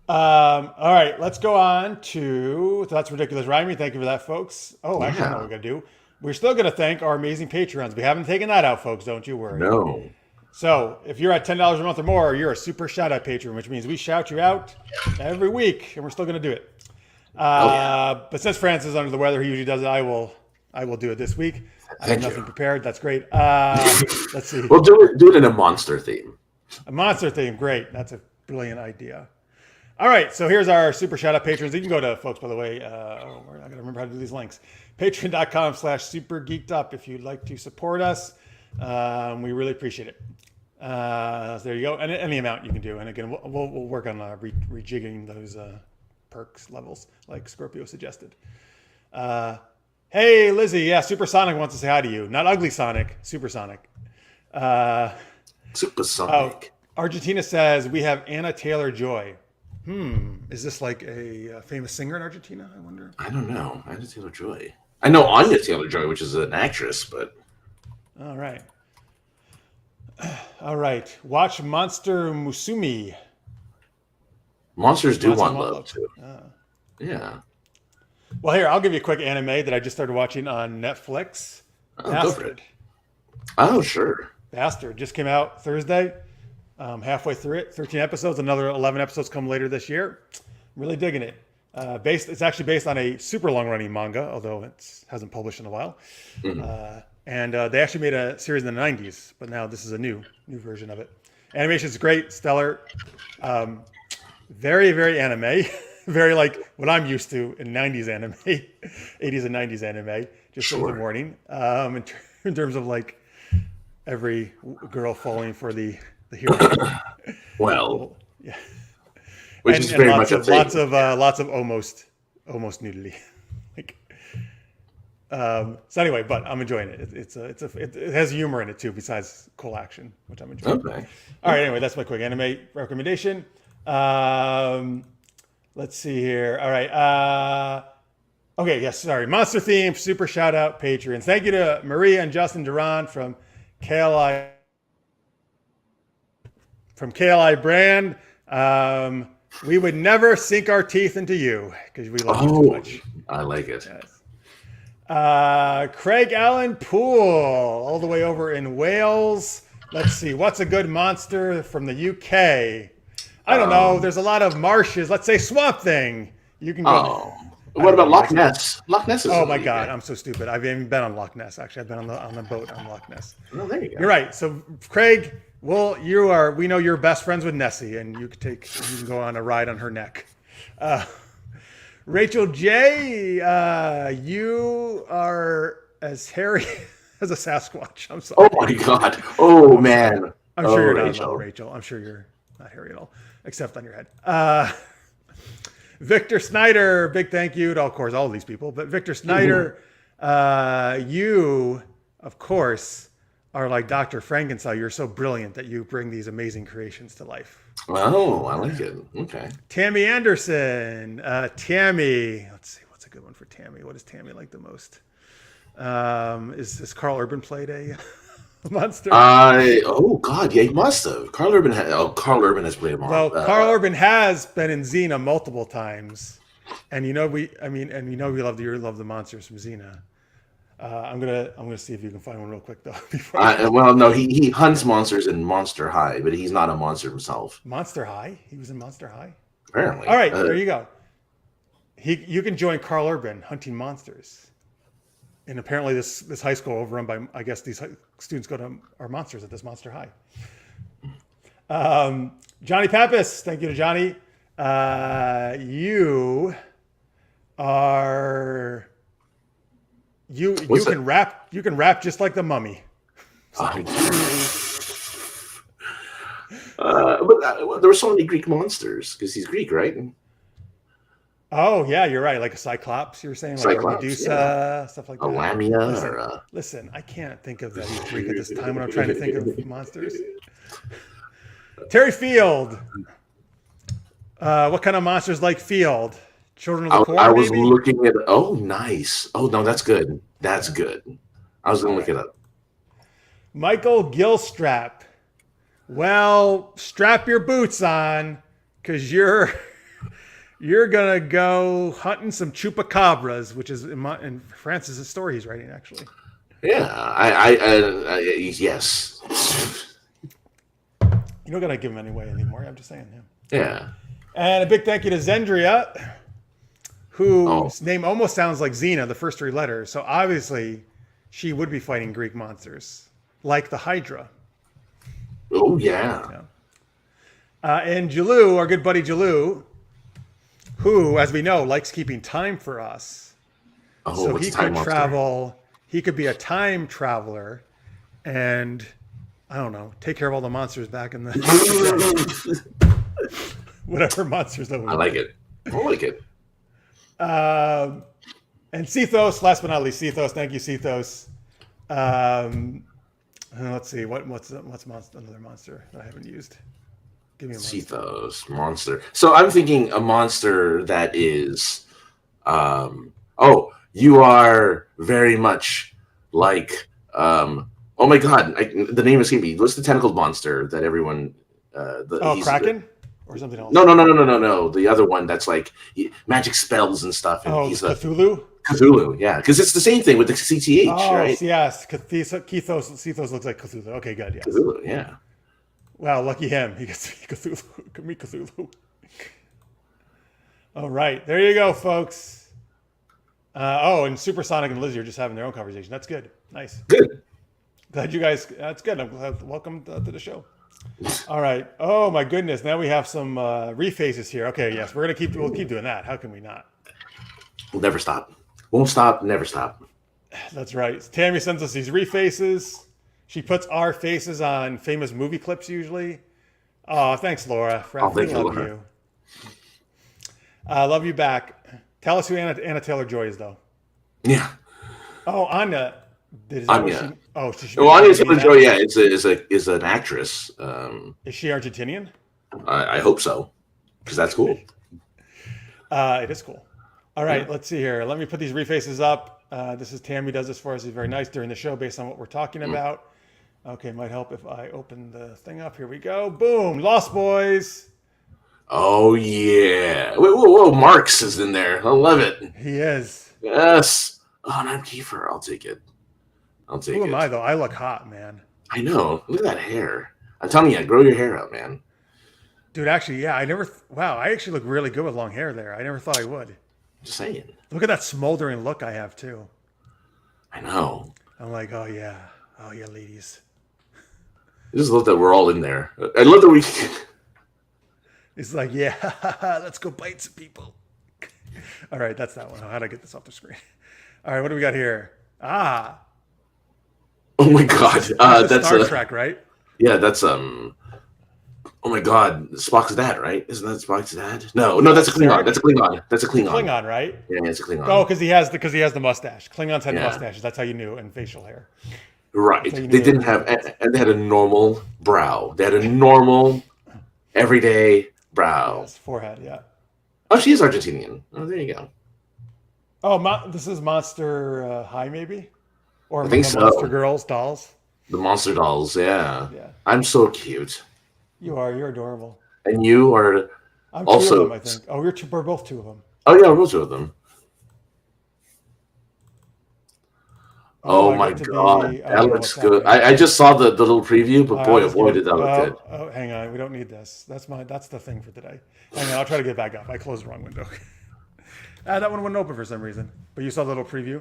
All right, let's go on to That's Ridiculous Rhyming. Thank you for that, folks. Oh, actually, I know what we're gonna do. We're still gonna thank our amazing patrons. We haven't taken that out, folks. Don't you worry. No. So if you're at $10 a month or more, you're a super shout out patron, which means we shout you out every week, and we're still gonna do it. But since Francis is under the weather, he usually does it. I will do it this week. I have nothing prepared. That's great. Let's see. We'll do it in a monster theme. A monster theme, great. That's a brilliant idea. All right, so here's our super shout out patrons. You can go to, folks, by the way, we're not gonna remember how to do these links. Patreon.com/super-geeked-up if you'd like to support us. We really appreciate it. So there you go. And any amount you can do. And again, we'll work on rejigging those perks levels like Scorpio suggested. Hey Lizzie, yeah, Supersonic wants to say hi to you. Not Ugly Sonic, Supersonic. Supersonic. Argentina says we have Anna Taylor-Joy. Is this like a famous singer in Argentina? I wonder. I don't know. Anya Taylor-Joy. I know Anya Taylor-Joy, which is an actress, but all right. Watch Monster Musume. Monsters do want love too. Yeah. Well, here, I'll give you a quick anime that I just started watching on Netflix. Bastard. Oh, sure. Bastard just came out Thursday. Halfway through it, 13 episodes. Another 11 episodes come later this year. I'm really digging it. It's actually based on a super long-running manga, although it hasn't published in a while. Mm-hmm. And they actually made a series in the 90s, but now this is a new version of it. Animation is great, stellar. Very, very anime. Very like what I'm used to in 90s anime, 80s and 90s anime. Just a warning. In terms of like every girl falling for the hero. Well, yeah. Which is very much a thing. Lots of almost nudity. Like, so anyway, but I'm enjoying it. It has humor in it too, besides cool action, which I'm enjoying. Okay. All right. Anyway, that's my quick anime recommendation. Let's see here. All right. Okay. Yes. Sorry. Monster theme. Super shout out patrons. Thank you to Maria and Justin Duran from KLI. From KLI brand. We would never sink our teeth into you because we love you too much. I like it. Yes. Craig Allen Poole, all the way over in Wales. Let's see. What's a good monster from the UK? I don't know. There's a lot of marshes. Let's say Swamp Thing. You can go. What about Loch Ness? Loch Ness is. Oh my God, I'm so stupid. I've even been on Loch Ness. Actually, I've been on the boat on Loch Ness. Oh, there you go. You're right. So, Craig, we know you're best friends with Nessie, and you can go on a ride on her neck. Rachel J, you are as hairy as a Sasquatch. I'm Oh sorry. my God. Oh man. I'm sure you're not Rachel. at all, Rachel. I'm sure you're not hairy at all, except on your head. Victor Snyder, big thank you to, of course, all of these people. But Victor Snyder, you, of course, are like Dr. Frankenstein. You're so brilliant that you bring these amazing creations to life. Oh, I like it. Okay. Tammy Anderson. Tammy, let's see, what's a good one for Tammy? What does Tammy like the most? Is Carl Urban played a monster? Oh God, yeah, he must have. Carl Urban has played a Well, monster. Carl Urban has been in Xena multiple times, and you know we love the monsters from Xena. I'm gonna see if you can find one real quick though. Well, no, he hunts monsters in Monster High, but he's not a monster himself. Monster High? He was in Monster High? Apparently. All right, there you go. You can join Carl Urban hunting monsters. And apparently this high school overrun by, I guess these students are monsters at this Monster High. Johnny Pappas, thank you to Johnny. You can rap just like the Mummy. But there were so many Greek monsters because he's Greek, right? Oh yeah, you're right. Like a Cyclops, you were saying, like a Medusa, stuff like that. A Lamia. Listen, I can't think of that he's Greek at this time when I'm trying to think of monsters. Terry Field. What kind of monsters like Field? Children of the Corn, I was maybe? looking at. Oh, nice. Oh no, that's good. That's good. I was gonna look it up. Michael Gilstrap. Well, strap your boots on, because you're gonna go hunting some chupacabras, which is in Francis's story he's writing, actually. Yeah, I yes. You're not gonna give him any away anymore. I'm just saying. Yeah. And a big thank you to Zendria, whose name almost sounds like Xena, the first three letters. So obviously, she would be fighting Greek monsters, like the Hydra. Oh yeah. And Jalou, our good buddy Jalou, who, as we know, likes keeping time for us. Oh, so what's he time could monster? travel. He could be a time traveler, and I don't know, take care of all the monsters back in the whatever monsters that we. I like it. I like it. And Cethos, last but not least, Cethos. Thank you, Cethos. Let's see, what's another monster that I haven't used? Give me a monster. Cethos monster. So I'm thinking a monster that is, you are very much like, oh my God, the name escaped me. What's the tentacled monster that everyone? Kraken or something else? No. The other one that's like magic spells and stuff. And he's Cthulhu. Cthulhu, yeah, because it's the same thing with the CTH, right? Yes, Cethos looks like Cthulhu. Okay, good. Yes. Cthulhu, yeah. Wow, lucky him. He gets to meet Cthulhu. Meet Cthulhu. All right, there you go, folks. And Supersonic and Lizzie are just having their own conversation. That's good. Nice. Good. Glad you guys. That's good. I'm glad. Welcome to the show. All right. Oh my goodness. Now we have some refaces here. Okay. Yes, we'll keep doing that. How can we not? We'll never stop. Won't stop. Never stop. That's right. Tammy sends us these refaces. She puts our faces on famous movie clips usually. Oh, thanks, Laura. We love you. Love you back. Tell us who Anna Taylor-Joy is, though. Yeah. Oh, Anya. Anya. Anya Taylor-Joy, yeah, is an actress. Is she Argentinian? I hope so, because that's cool. It is cool. All right, let's see here. Let me put these refaces up. This is Tammy does this for us. It's very nice during the show based on what we're talking about. Okay, might help if I open the thing up. Here we go. Boom. Lost Boys. Oh, yeah. Whoa. Marx is in there. I love it. He is. Yes. Oh, and I'm Kiefer. I'll take it. Who am I, though? I look hot, man. I know. Look at that hair. I'm telling you, grow your hair out, man. Dude, actually, yeah. I actually look really good with long hair there. I never thought I would. Just saying. Look at that smoldering look I have, too. I know. I'm like, oh, yeah. Oh, yeah, ladies. I just love that we're all in there. I love that we... It's like, yeah, let's go bite some people. All right, that's that one. How do I get this off the screen? All right, what do we got here? Ah, Oh my god, this is that's Star Trek, right? yeah, that's Oh my god, Spock's dad, right? Isn't that Spock's dad? No, no, that's a Klingon. Sarek? That's a Klingon. That's a It's a Klingon. Klingon, right? Yeah, it's a Oh, Klingon. because he has the mustache. Klingons had Yeah, mustaches. That's how you knew, and facial hair. That's right. how you They knew they were didn't have, Klingons. and they had a normal brow. They had a normal, everyday brow. Yes, forehead. Yeah. Oh, she is Argentinian. Oh, there you go. Oh, this is Monster High, maybe, or I the think Monster so. Girls dolls. The monster dolls. Yeah, Yeah, I'm so cute. you are. You're adorable. And you are I'm two of also. them, I think. Oh, we're both two of them. Oh yeah, we're two of them. Oh, Oh I my get to god, be. Oh, that yeah, looks what's good. happening? I just saw the little preview, but boy, oh Let's boy, give it. did that look good. Oh, hang on. We don't need this. That's the thing for today. Hang on. I'll try to get back up. I closed the wrong window. That one wouldn't open for some reason. But you saw the little preview.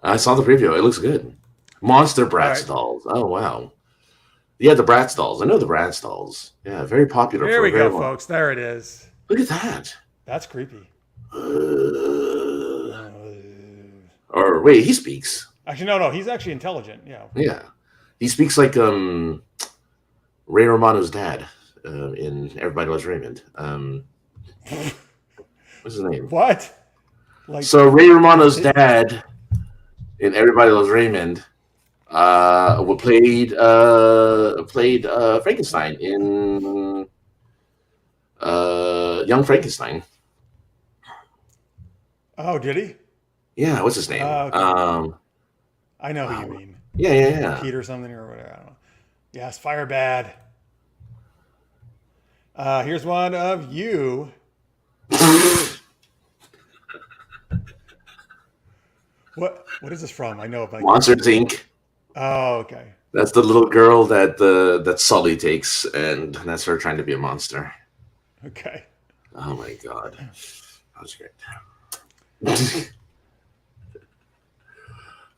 I saw the preview. It looks good. Monster All Bratz right. dolls. Oh wow. Yeah, the Bratz dolls. I know the Bratz dolls. Yeah, very popular There for we a very go, long. folks. There it is. Look at that. That's creepy. Uh, Uh, or wait, he speaks. actually, no. He's actually intelligent. Yeah. Yeah, he speaks like Ray Romano's dad in Everybody Loves Raymond. What's his name? What? Like, So Ray Romano's dad in Everybody Loves Raymond played Frankenstein in Young Frankenstein. oh, did he? Yeah, what's his name? Okay. I know who you mean. Yeah. Pete or something or whatever. I don't know. Yes, fire bad. Here's one of you. What is this from? I know it, but Monsters Inc. oh, okay. That's the little girl that Sully takes, and that's her trying to be a monster. Okay. Oh my god, that was great.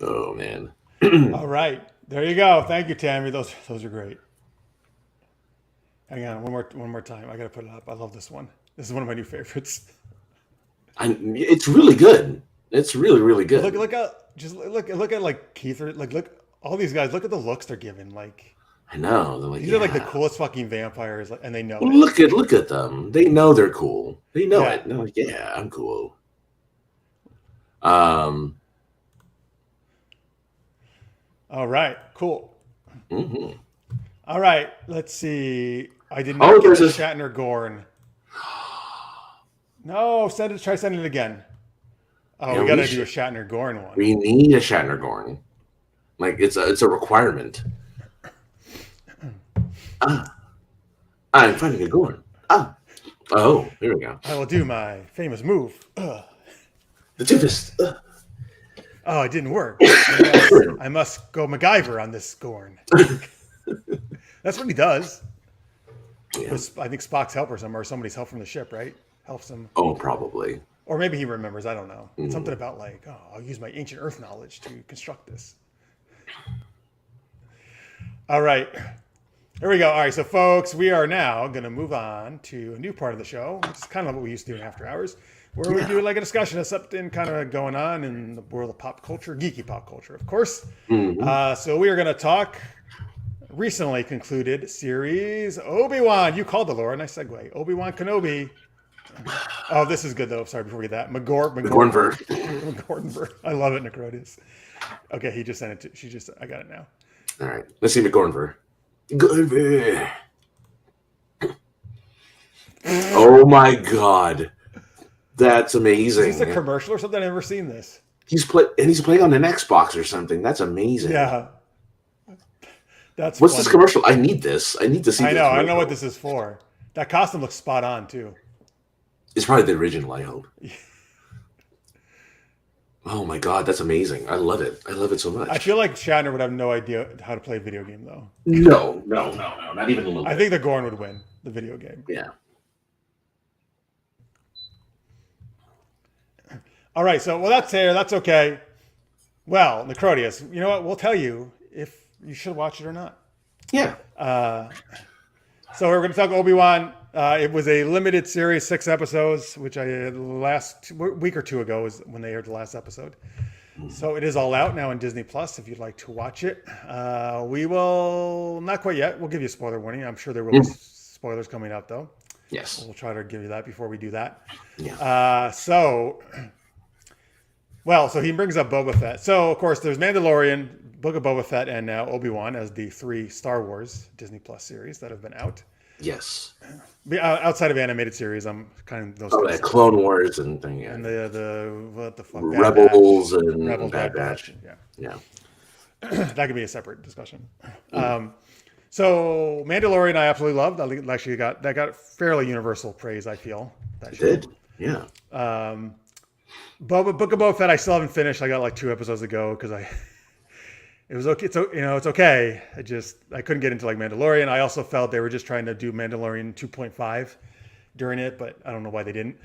Oh man. All right. There you go. Thank you, Tammy. Those are great. Hang on, one more time. I gotta put it up. I love this one. This is one of my new favorites. It's really good. It's really good. Look at look at like Keith or look all these guys. Look at the looks they're given. Like I know. They're like, these are like the coolest fucking vampires, and they know it. Look at them. They know they're cool. They know Yeah. it. They're like, yeah, I'm cool. All right, cool. Mhm. All right, let's see. I did Oh, not get there's a this- Shatner Gorn. No, try sending it again. Oh, Yeah, we got to we do a should- Shatner Gorn one. We need a Shatner Gorn. Like it's a requirement. I'm finding a Gorn. Oh, here we go. I will do my famous move. Ugh. The Tempest. Oh, it didn't work. I must go MacGyver on this Gorn. That's what he does. Yeah. I think Spock's help or somebody's help from the ship, right? Helps him. Oh, probably. Or maybe he remembers. I don't know. Something about like, oh, I'll use my ancient Earth knowledge to construct this. All right. Here we go. All right. So, folks, we are now going to move on to a new part of the show, which is kind of what we used to do in After Hours, where we do like a discussion of something kind of going on in the world of pop culture, geeky pop culture, of course. So we are going to talk recently concluded series Obi-Wan. You called the lore. Nice segue. Obi-Wan Kenobi. Oh, this is good though. Sorry, before we get that. McGornver. McGornver. I love it, Necrotis. Okay, he just sent it to. I got it now. All right. Let's see McGornver. Gornver. Oh my god. That's amazing. Is this a commercial or something? I've never seen this. He's playing on an Xbox or something. That's amazing. Yeah. That's What's funny. this commercial? I need this. I need to see. I this know. I commercial. know what this is for. That costume looks spot on too. It's probably the original. I hope. Oh my god, that's amazing! I love it. I love it so much. I feel like Shatner would have no idea how to play a video game though. No, not even a little bit. I think the Gorn would win the video game. Yeah. All right, so that's here. That's okay. Well, Necrotius, you know what? We'll tell you if you should watch it or not. Yeah. So we're going to talk Obi-Wan. It was a limited series, 6 episodes, which I last week or two ago was when they aired the last episode. So it is all out now on Disney Plus if you'd like to watch it. We will, not quite yet. We'll give you a spoiler warning. I'm sure there will be spoilers coming up, though. Yes. We'll try to give you that before we do that. Yeah. So he brings up Boba Fett. So, of course, there's Mandalorian, Book of Boba Fett, and now Obi-Wan as the 3 Star Wars Disney Plus series that have been out. Yes. Outside of animated series, I'm kind of those. Oh, that Clone Wars and thing. Yeah. And the what the fuck? Rebels Bad and Rebels, Bad Batch. Yeah. Yeah. That could be a separate discussion. So Mandalorian, I absolutely loved. I think actually got fairly universal praise. I feel that show. Did. Yeah. Book of Boba Fett, I still haven't finished. I got like 2 episodes ago because it was okay. It's okay. I couldn't get into like Mandalorian. I also felt they were just trying to do Mandalorian 2.5 during it, but I don't know why they didn't.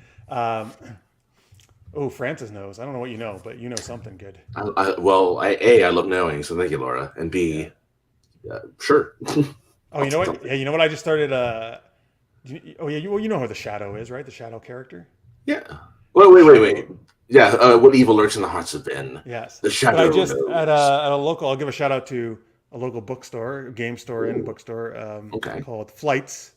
Francis knows. I don't know what you know, but you know something good. I love knowing, so thank you, Laura. And B, sure. Oh, you know what? Yeah, you know what? I just started. You know who the Shadow is, right? The Shadow character. Yeah. Well, wait. Yeah. What evil lurks in the hearts of men? Yes. The Shadow. But I just at a local. I'll give a shout out to a local bookstore, game store, and bookstore. Called Flights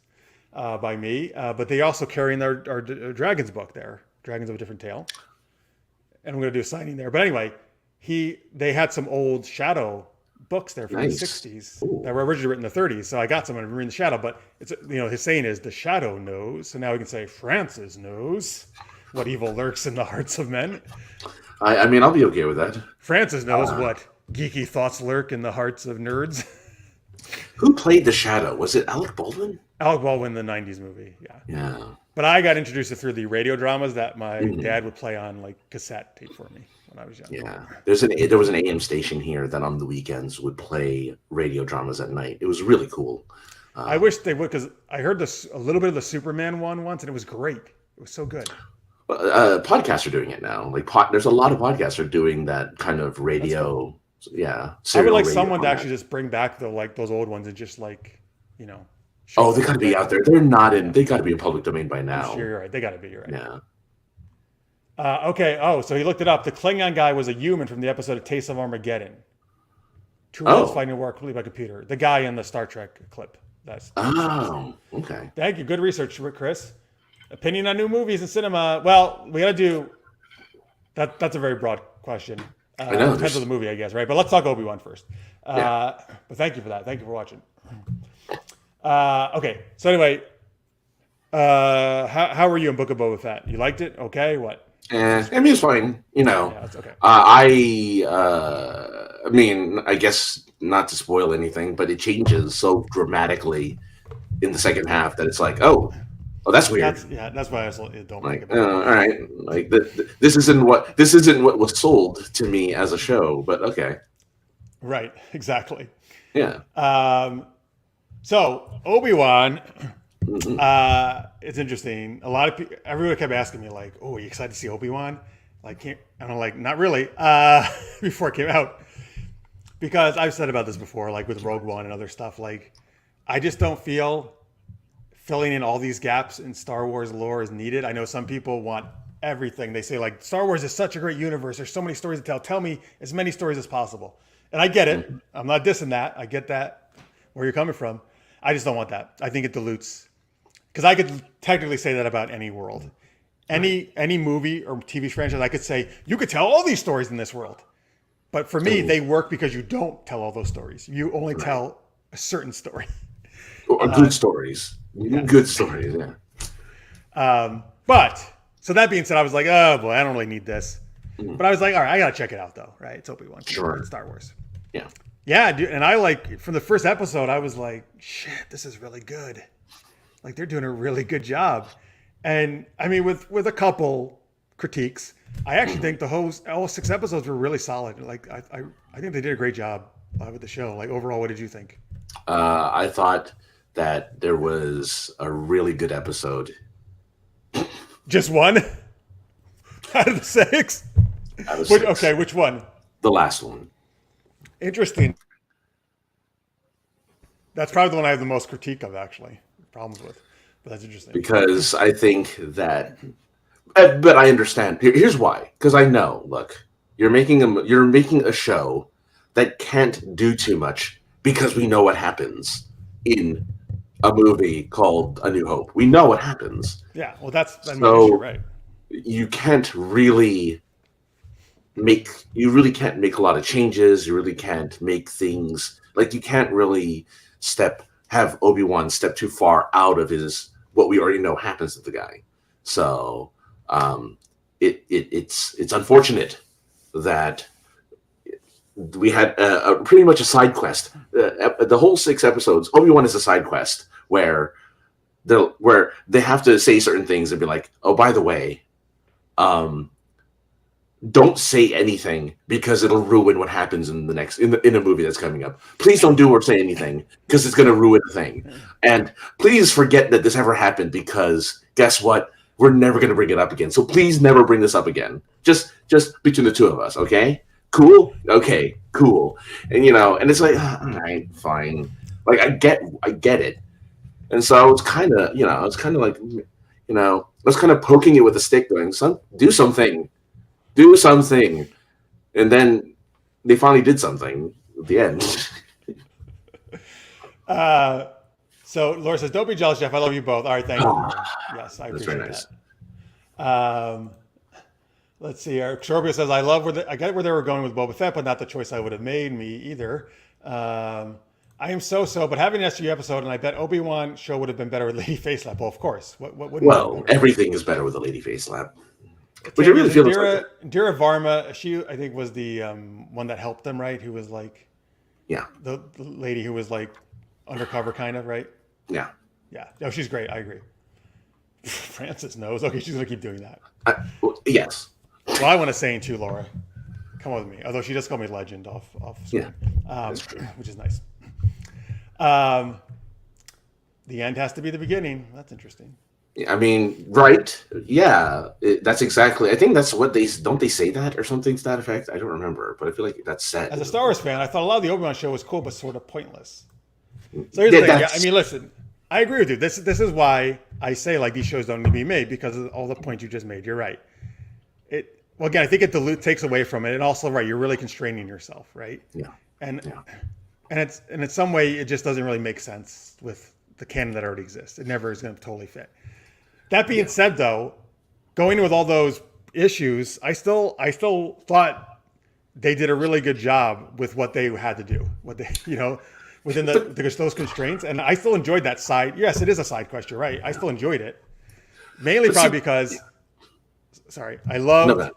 by me. But they also carrying our Dragons book there, Dragons of a Different Tale, and I'm going to do a signing there. But anyway, they had some old Shadow books there from the 60s that were originally written in the 30s. So I got some and reading the Shadow, but it's his saying is the Shadow knows. So now we can say Francis knows what evil lurks in the hearts of men. I mean, I'll be okay with that. Francis knows what geeky thoughts lurk in the hearts of nerds. Who played the Shadow? Was it Alec Baldwin? Alec Baldwin, the 90s movie. Yeah. But I got introduced to through the radio dramas that my dad would play on like cassette tape for me when I was young. Yeah. There was an AM station here that on the weekends would play radio dramas at night. It was really cool. I wish they would, because I heard a little bit of the Superman one once, and it was great. It was so good. Podcasts are doing it now. There's a lot of podcasts are doing that kind of radio. Cool. Yeah. I would like someone to actually just bring back those old ones and just Oh, they got to be out there. They're not in. They got to be in public domain by now. I'm sure you're right. They got to be. You're right. Yeah. Okay. Oh, so he looked it up. The Klingon guy was a human from the episode of Taste of Armageddon. 2 worlds fighting a war completely by computer. The guy in the Star Trek clip. That's okay. Thank you. Good research, Chris. Opinion on new movies in cinema. Well, we got to do that. That's a very broad question. I know. Depends on the movie, I guess, right? But let's talk Obi-Wan first. But thank you for that. Thank you for watching. Okay. So anyway, how were you in Book of Boba Fett? You liked it? Okay. What? I mean, it's fine. Yeah, it's okay. I mean, I guess not to spoil anything, but it changes so dramatically in the second half that it's like, oh, that's weird. That's why I don't like it. All right, like this isn't what was sold to me as a show, but okay. Right. Exactly. Yeah. So Obi-Wan, it's interesting. A lot of people, everyone kept asking me like, "Oh, are you excited to see Obi-Wan?" And I'm like, "Not really." Before it came out, because I've said about this before, like with Rogue One and other stuff. Like, I just don't feel filling in all these gaps in Star Wars lore is needed. I know some people want everything. They say like, Star Wars is such a great universe. There's so many stories to tell. Tell me as many stories as possible. And I get it. I'm not dissing that. I get that, where you're coming from. I just don't want that. I think it dilutes. Because I could technically say that about any world. Any movie or TV franchise, I could say, you could tell all these stories in this world. But for me, they work because you don't tell all those stories. You only tell a certain story. Good stories. Yeah. Good stories, yeah. But, so that being said, I was like, oh boy, I don't really need this. But I was like, all right, I got to check it out though, right? It's Obi-Wan. Sure. It's Star Wars. Yeah. Yeah, dude. And I like, from the first episode, I was like, shit, this is really good. Like, they're doing a really good job. And I mean, with a couple critiques, I actually think all 6 episodes were really solid. Like, I think they did a great job with the show. Like, overall, what did you think? I thought that there was a really good episode. Just one? Out of the 6? Out of 6. Okay, which one? The last one. Interesting. That's probably the one I have the most critique of, actually. Problems with. But that's interesting. Because I think that... But I understand. Here's why. Because I know, look, You're making a show that can't do too much because we know what happens in a movie called A New Hope. We know what happens. Yeah, well, that's the main issue, right? You can't really can't make a lot of changes. You really can't make things like you can't really have Obi-Wan step too far out of what we already know happens to the guy. So it's unfortunate that we had pretty much a side quest. The whole 6 episodes, Obi-Wan is a side quest where they have to say certain things and be like, oh, by the way, don't say anything because it'll ruin what happens in a movie that's coming up. Please don't do or say anything because it's going to ruin the thing. And please forget that this ever happened because guess what? We're never going to bring it up again. So please never bring this up again. Just between the two of us, okay? Cool? Okay, cool. And and it's like, all right, fine. Like I get it. And so I was kind of, like, I was kind of poking it with a stick going, do something. Do something. And then they finally did something at the end. So Laura says, don't be jealous, Jeff. I love you both. All right, thank you. Yes, I appreciate nice. that. Let's see. Xorbia says, I get where they were going with Boba Fett, but not the choice I would have made, me either. I am so, but having an SU episode, and I bet Obi-Wan show would have been better with Lady Facelap. Well, of course. What wouldn't everything is better with a Lady Facelap. Which I really feel Dira Varma, she I think was the one that helped them, right? Who was like, the lady who was like undercover, kind of, right? Yeah. No, she's great. I agree. Francis knows. Okay, she's gonna keep doing that. Yes. Well, I want to say too, Laura. Come with me. Although she does call me Legend off screen, that's true. which is nice. The end has to be the beginning. That's interesting. I mean, right? Yeah, that's exactly. I think that's what they say that or something to that effect. I don't remember, but I feel like that's said. As a Star Wars fan, I thought a lot of the Obi-Wan show was cool, but sort of pointless. So here's the thing. I mean, listen, I agree with you. This is why I say like these shows don't need to be made because of all the points you just made. You're right. Well, again, I think it takes away from it, and also, right, you're really constraining yourself, right? Yeah. And in some way, it just doesn't really make sense with the canon that already exists. It never is going to totally fit. That being said, though, going in with all those issues, I still thought they did a really good job with what they had to do. What they, within those constraints, and I still enjoyed that side. Yes, it is a side quest. You're right. I still enjoyed it, mainly probably because. Sorry, I loved.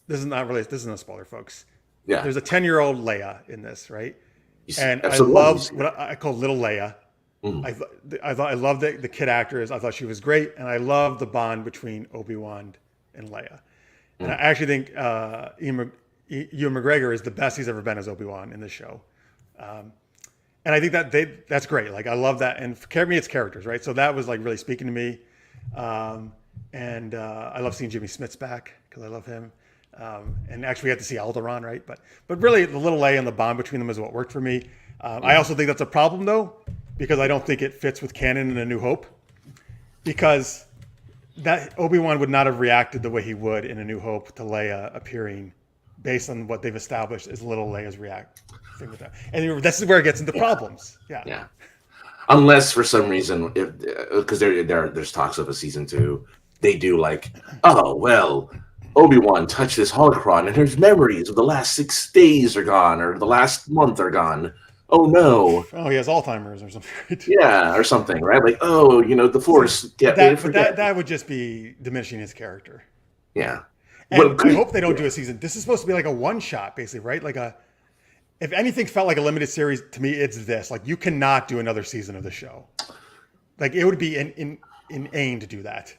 This isn't a spoiler, folks. Yeah. There's a 10-year-old Leia in this, right? And absolutely. I loved what I call Little Leia. I loved the kid actors. I thought she was great, and I loved the bond between Obi-Wan and Leia. And I actually think Ewan McGregor is the best he's ever been as Obi-Wan in this show. And I think that's great. Like I love that, and for me, it's characters, right? So that was like really speaking to me. And I love seeing Jimmy Smits back because I love him. And actually, we had to see Alderaan, right? But really, the little Leia and the bond between them is what worked for me. I also think that's a problem, though, because I don't think it fits with canon in A New Hope. Because that Obi-Wan would not have reacted the way he would in A New Hope to Leia appearing, based on what they've established as little Leia's reacting with that. And this is where it gets into problems. Yeah. Unless for some reason, because there's talks of a season 2, they do like, oh well, Obi-Wan touched this holocron and his memories of the last 6 days are gone, or the last month are gone. Oh no! Oh, he has Alzheimer's or something. Right? Yeah, or something, right? Like, oh, the Force. That would just be diminishing his character. Yeah, and I hope they don't do a season. This is supposed to be like a one-shot, basically, right? Like if anything felt like a limited series to me, it's this. Like you cannot do another season of the show. Like it would be inane to do that.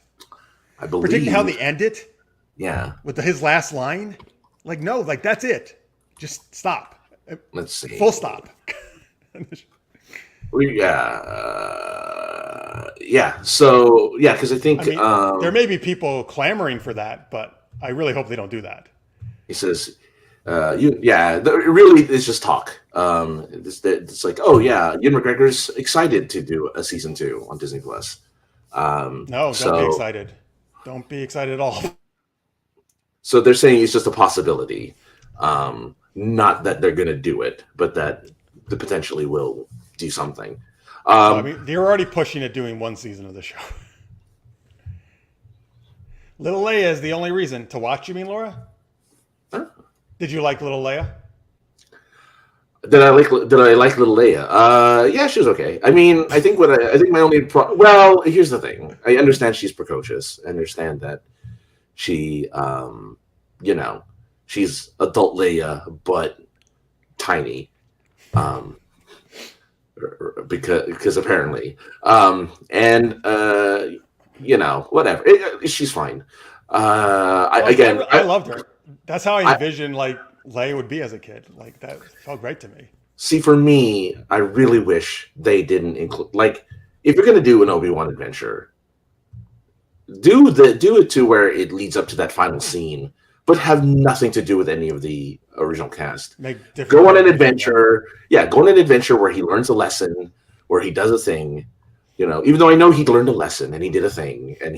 I believe. Particularly how they end it. Yeah. With his last line, like no, like that's it. Just stop. Let's see. Full stop. So because I think there may be people clamoring for that, but I really hope they don't do that. He says, really it's just talk. It's like, oh yeah, Ewan McGregor's excited to do a season 2 on Disney Plus. No, don't be excited. Don't be excited at all. So they're saying it's just a possibility. Not that they're going to do it, but that they potentially will do something. Well, I mean, they're already pushing at doing one season of the show. Little Leia is the only reason to watch. You mean, Laura? Huh? Did you like Little Leia? Did I like Little Leia? Yeah, she was okay. I mean, I think my only well, here's the thing. I understand she's precocious. I understand that she, she's adult Leia, but tiny, because apparently, whatever. She's fine. I loved her. That's how I envisioned like Leia would be as a kid. Like that felt great to me. See, for me, I really wish they didn't include, like, if you're gonna do an Obi-Wan adventure, do it to where it leads up to that final scene, but have nothing to do with any of the original cast. Go on an adventure. Yeah, go on an adventure where he learns a lesson, where he does a thing. Even though I know he learned a lesson and he did a thing, and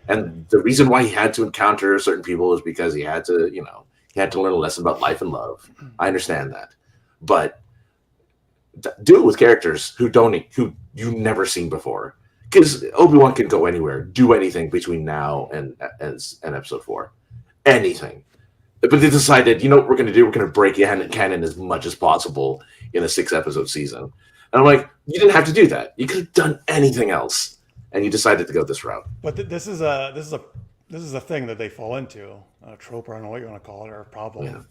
and the reason why he had to encounter certain people is because he had to, he had to learn a lesson about life and love. I understand that, but do it with characters who you've never seen before. Because Obi-Wan can go anywhere, do anything between now and episode 4, anything. But they decided, what we're going to do? We're going to break canon as much as possible in a 6-episode season. And I'm like, you didn't have to do that. You could have done anything else, and you decided to go this route. But this is a thing that they fall into, a trope, or I don't know what you want to call it, or a problem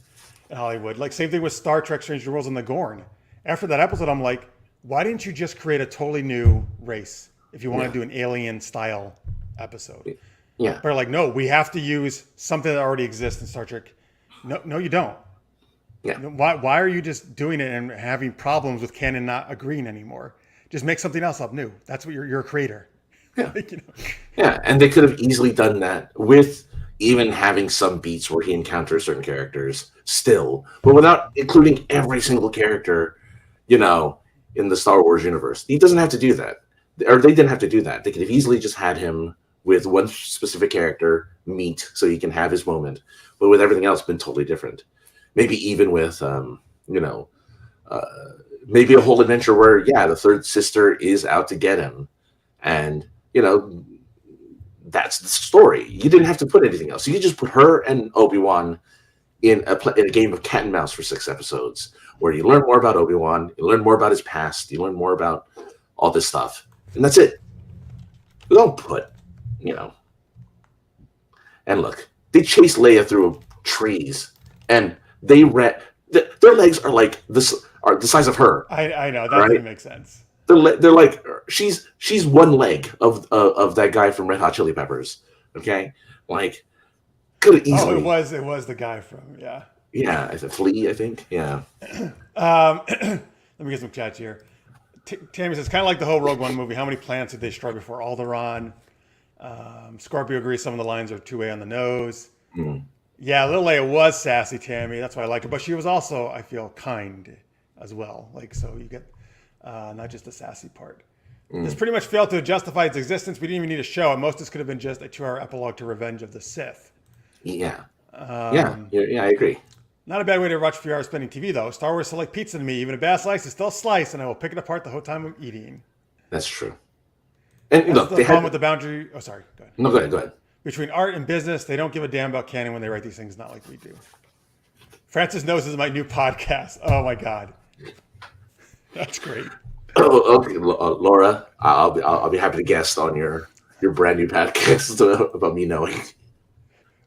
in Hollywood. Like same thing with Star Trek: Strange New Worlds and the Gorn. After that episode, I'm like, why didn't you just create a totally new race if you want to do an alien style episode? Yeah. But like, no, we have to use something that already exists in Star Trek. No, you don't. Yeah. Why are you just doing it and having problems with canon not agreeing anymore? Just make something else up new. That's what you're a creator. Yeah. Yeah, and they could have easily done that with even having some beats where he encounters certain characters still, but without including every single character, in the Star Wars universe. He doesn't have to do that. Or they didn't have to do that. They could have easily just had him with one specific character meet so he can have his moment, but with everything else been totally different. Maybe even with, maybe a whole adventure where, the third sister is out to get him. And, that's the story. You didn't have to put anything else. You could just put her and Obi-Wan in a game of cat and mouse for 6 episodes where you learn more about Obi-Wan, you learn more about his past, you learn more about all this stuff. And that's it. We don't put, And look, they chase Leia through trees, and their legs are like this, are the size of her. I know that doesn't make sense. They're like she's one leg of that guy from Red Hot Chili Peppers. Okay, like could have easily. Oh, it was the guy from Yeah, it's a Flea, I think. Yeah. Let me get some chats here. Tammy says, kind of like the whole Rogue One movie. How many planets did they destroy before Alderaan? Scorpio agrees some of the lines are too way on the nose. Yeah, Little Leia was sassy, Tammy. That's why I like her. But she was also, I feel, kind as well. Like, so you get not just the sassy part. This pretty much failed to justify its existence. We didn't even need a show. At most, this could have been just a 2-hour epilogue to Revenge of the Sith. Yeah. Yeah, I agree. Not a bad way to watch a few hours spending TV, though. Star Wars is like pizza to me. Even a bad slice is still a slice, and I will pick it apart the whole time I'm eating. That's true. And look, the problem with the boundary. Oh, sorry. Go ahead. No, go ahead. Between art and business, they don't give a damn about canon when they write these things, not like we do. Francis knows this is my new podcast. Oh my God, that's great. Oh, okay, Laura, I'll be happy to guest on your brand new podcast about me knowing.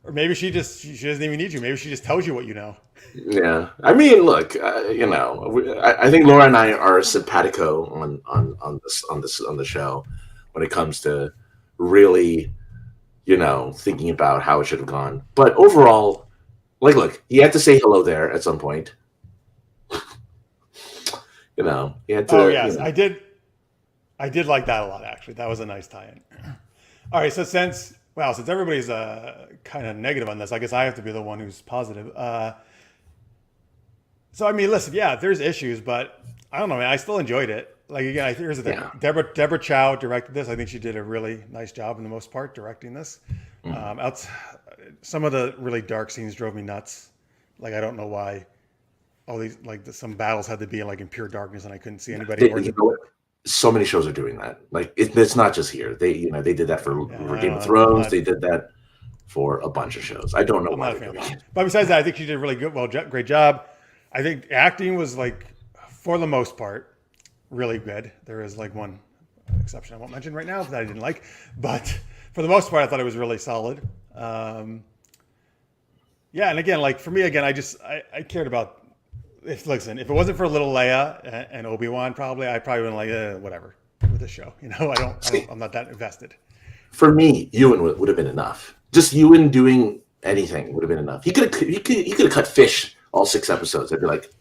Or maybe she doesn't even need you. Maybe she just tells you what you know. Yeah, I mean, look, I think Laura and I are simpatico on the show when it comes to really, thinking about how it should have gone. But overall, like, look, he had to say hello there at some point. He had to. Oh yes, I did like that a lot. Actually, that was a nice tie-in. All right, so since everybody's kind of negative on this, I guess I have to be the one who's positive. So I mean, listen, yeah, there's issues, but I don't know, man. I still enjoyed it. Like again, here's the thing. Yeah. Deborah Chow directed this. I think she did a really nice job, in the most part, directing this. Some of the really dark scenes drove me nuts. Like I don't know why all these some battles had to be like in pure darkness, and I couldn't see anybody. You know what? So many shows are doing that. Like it's not just here. They did that for Game of Thrones. They did that for a bunch of shows. I don't know why they're doing it. But besides that, I think she did a really good, great job. I think acting was like, for the most part, really good. There is like one exception I won't mention right now that I didn't like, but for the most part, I thought it was really solid. Yeah, and again, like for me, again, I cared about if it wasn't for little Leia and Obi-Wan, I probably wouldn't like whatever with the show. You know, I'm not that invested. For me, Ewan would have been enough. Just Ewan doing anything would have been enough. He could have cut Fish all 6 episodes. I'd be like,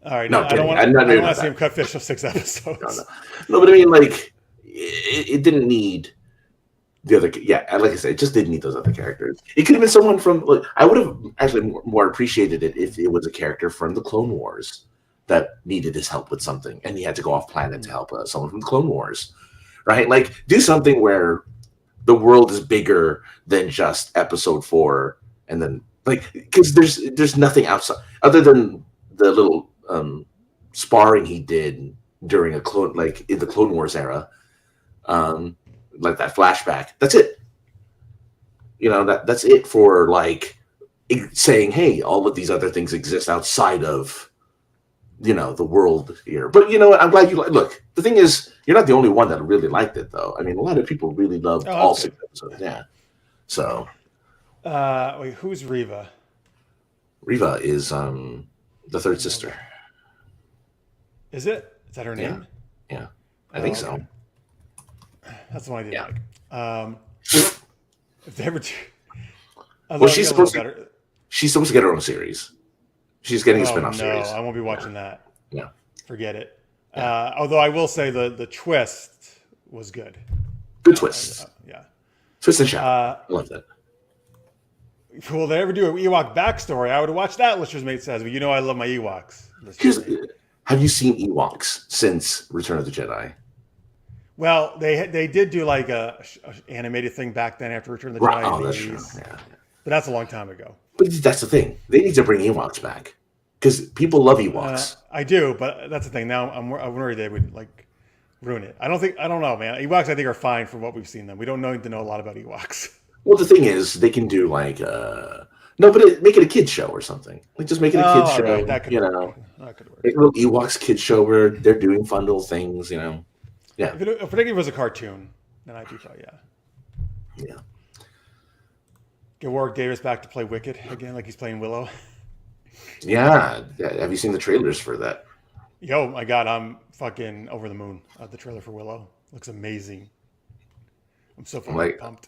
all right, no, I don't want to see him cut Fish all 6 episodes. No, but I mean, like, it didn't need the other. Yeah, like I said, it just didn't need those other characters. It could have been someone from. Like, I would have actually more appreciated it if it was a character from the Clone Wars that needed his help with something, and he had to go off planet to help someone from the Clone Wars, right? Like, do something where the world is bigger than just episode 4, and then like because there's nothing outside other than the little sparring he did during in the Clone Wars era, like that flashback. That's it. You know, that's it for like saying, hey, all of these other things exist outside of, you know, the world here. But you know what? I'm glad you look. The thing is, you're not the only one that really liked it, though. I mean, a lot of people really loved all 6 episodes. Yeah. So. Wait, who's Reva? Reva is the third sister. Is it? Is that her name? Yeah. I think so. That's the one I didn't like. If they ever do, well, she's supposed to get her own series. She's getting a spin-off series. I won't be watching that. Yeah. Forget it. Yeah. Although I will say the twist was good. Good twist. Yeah. Twist and shout. I love that. Will they ever do an Ewok backstory? I would watch that, Lister's Mate says, but you know I love my Ewoks. Have you seen Ewoks since Return of the Jedi? Well, they did do like a animated thing back then after Return of the Jedi. Oh, that's true. Yeah. But that's a long time ago. But that's the thing. They need to bring Ewoks back because people love Ewoks. I do, but that's the thing. Now I'm worried they would like ruin it. I don't know, man. Ewoks I think are fine for what we've seen them. We don't need to know a lot about Ewoks. Well, the thing is, they can do like make it a kids show or something. Like just make it a kids show. Right. That could work. That could work. Make a little Ewoks kids show where they're doing fun little things. You know. Yeah. If it was a cartoon, then I'd be yeah. Get Warwick Davis back to play Wicked again, like he's playing Willow. Yeah. Have you seen the trailers for that? Yo, my God, I'm fucking over the moon. The trailer for Willow looks amazing. I'm so fucking pumped.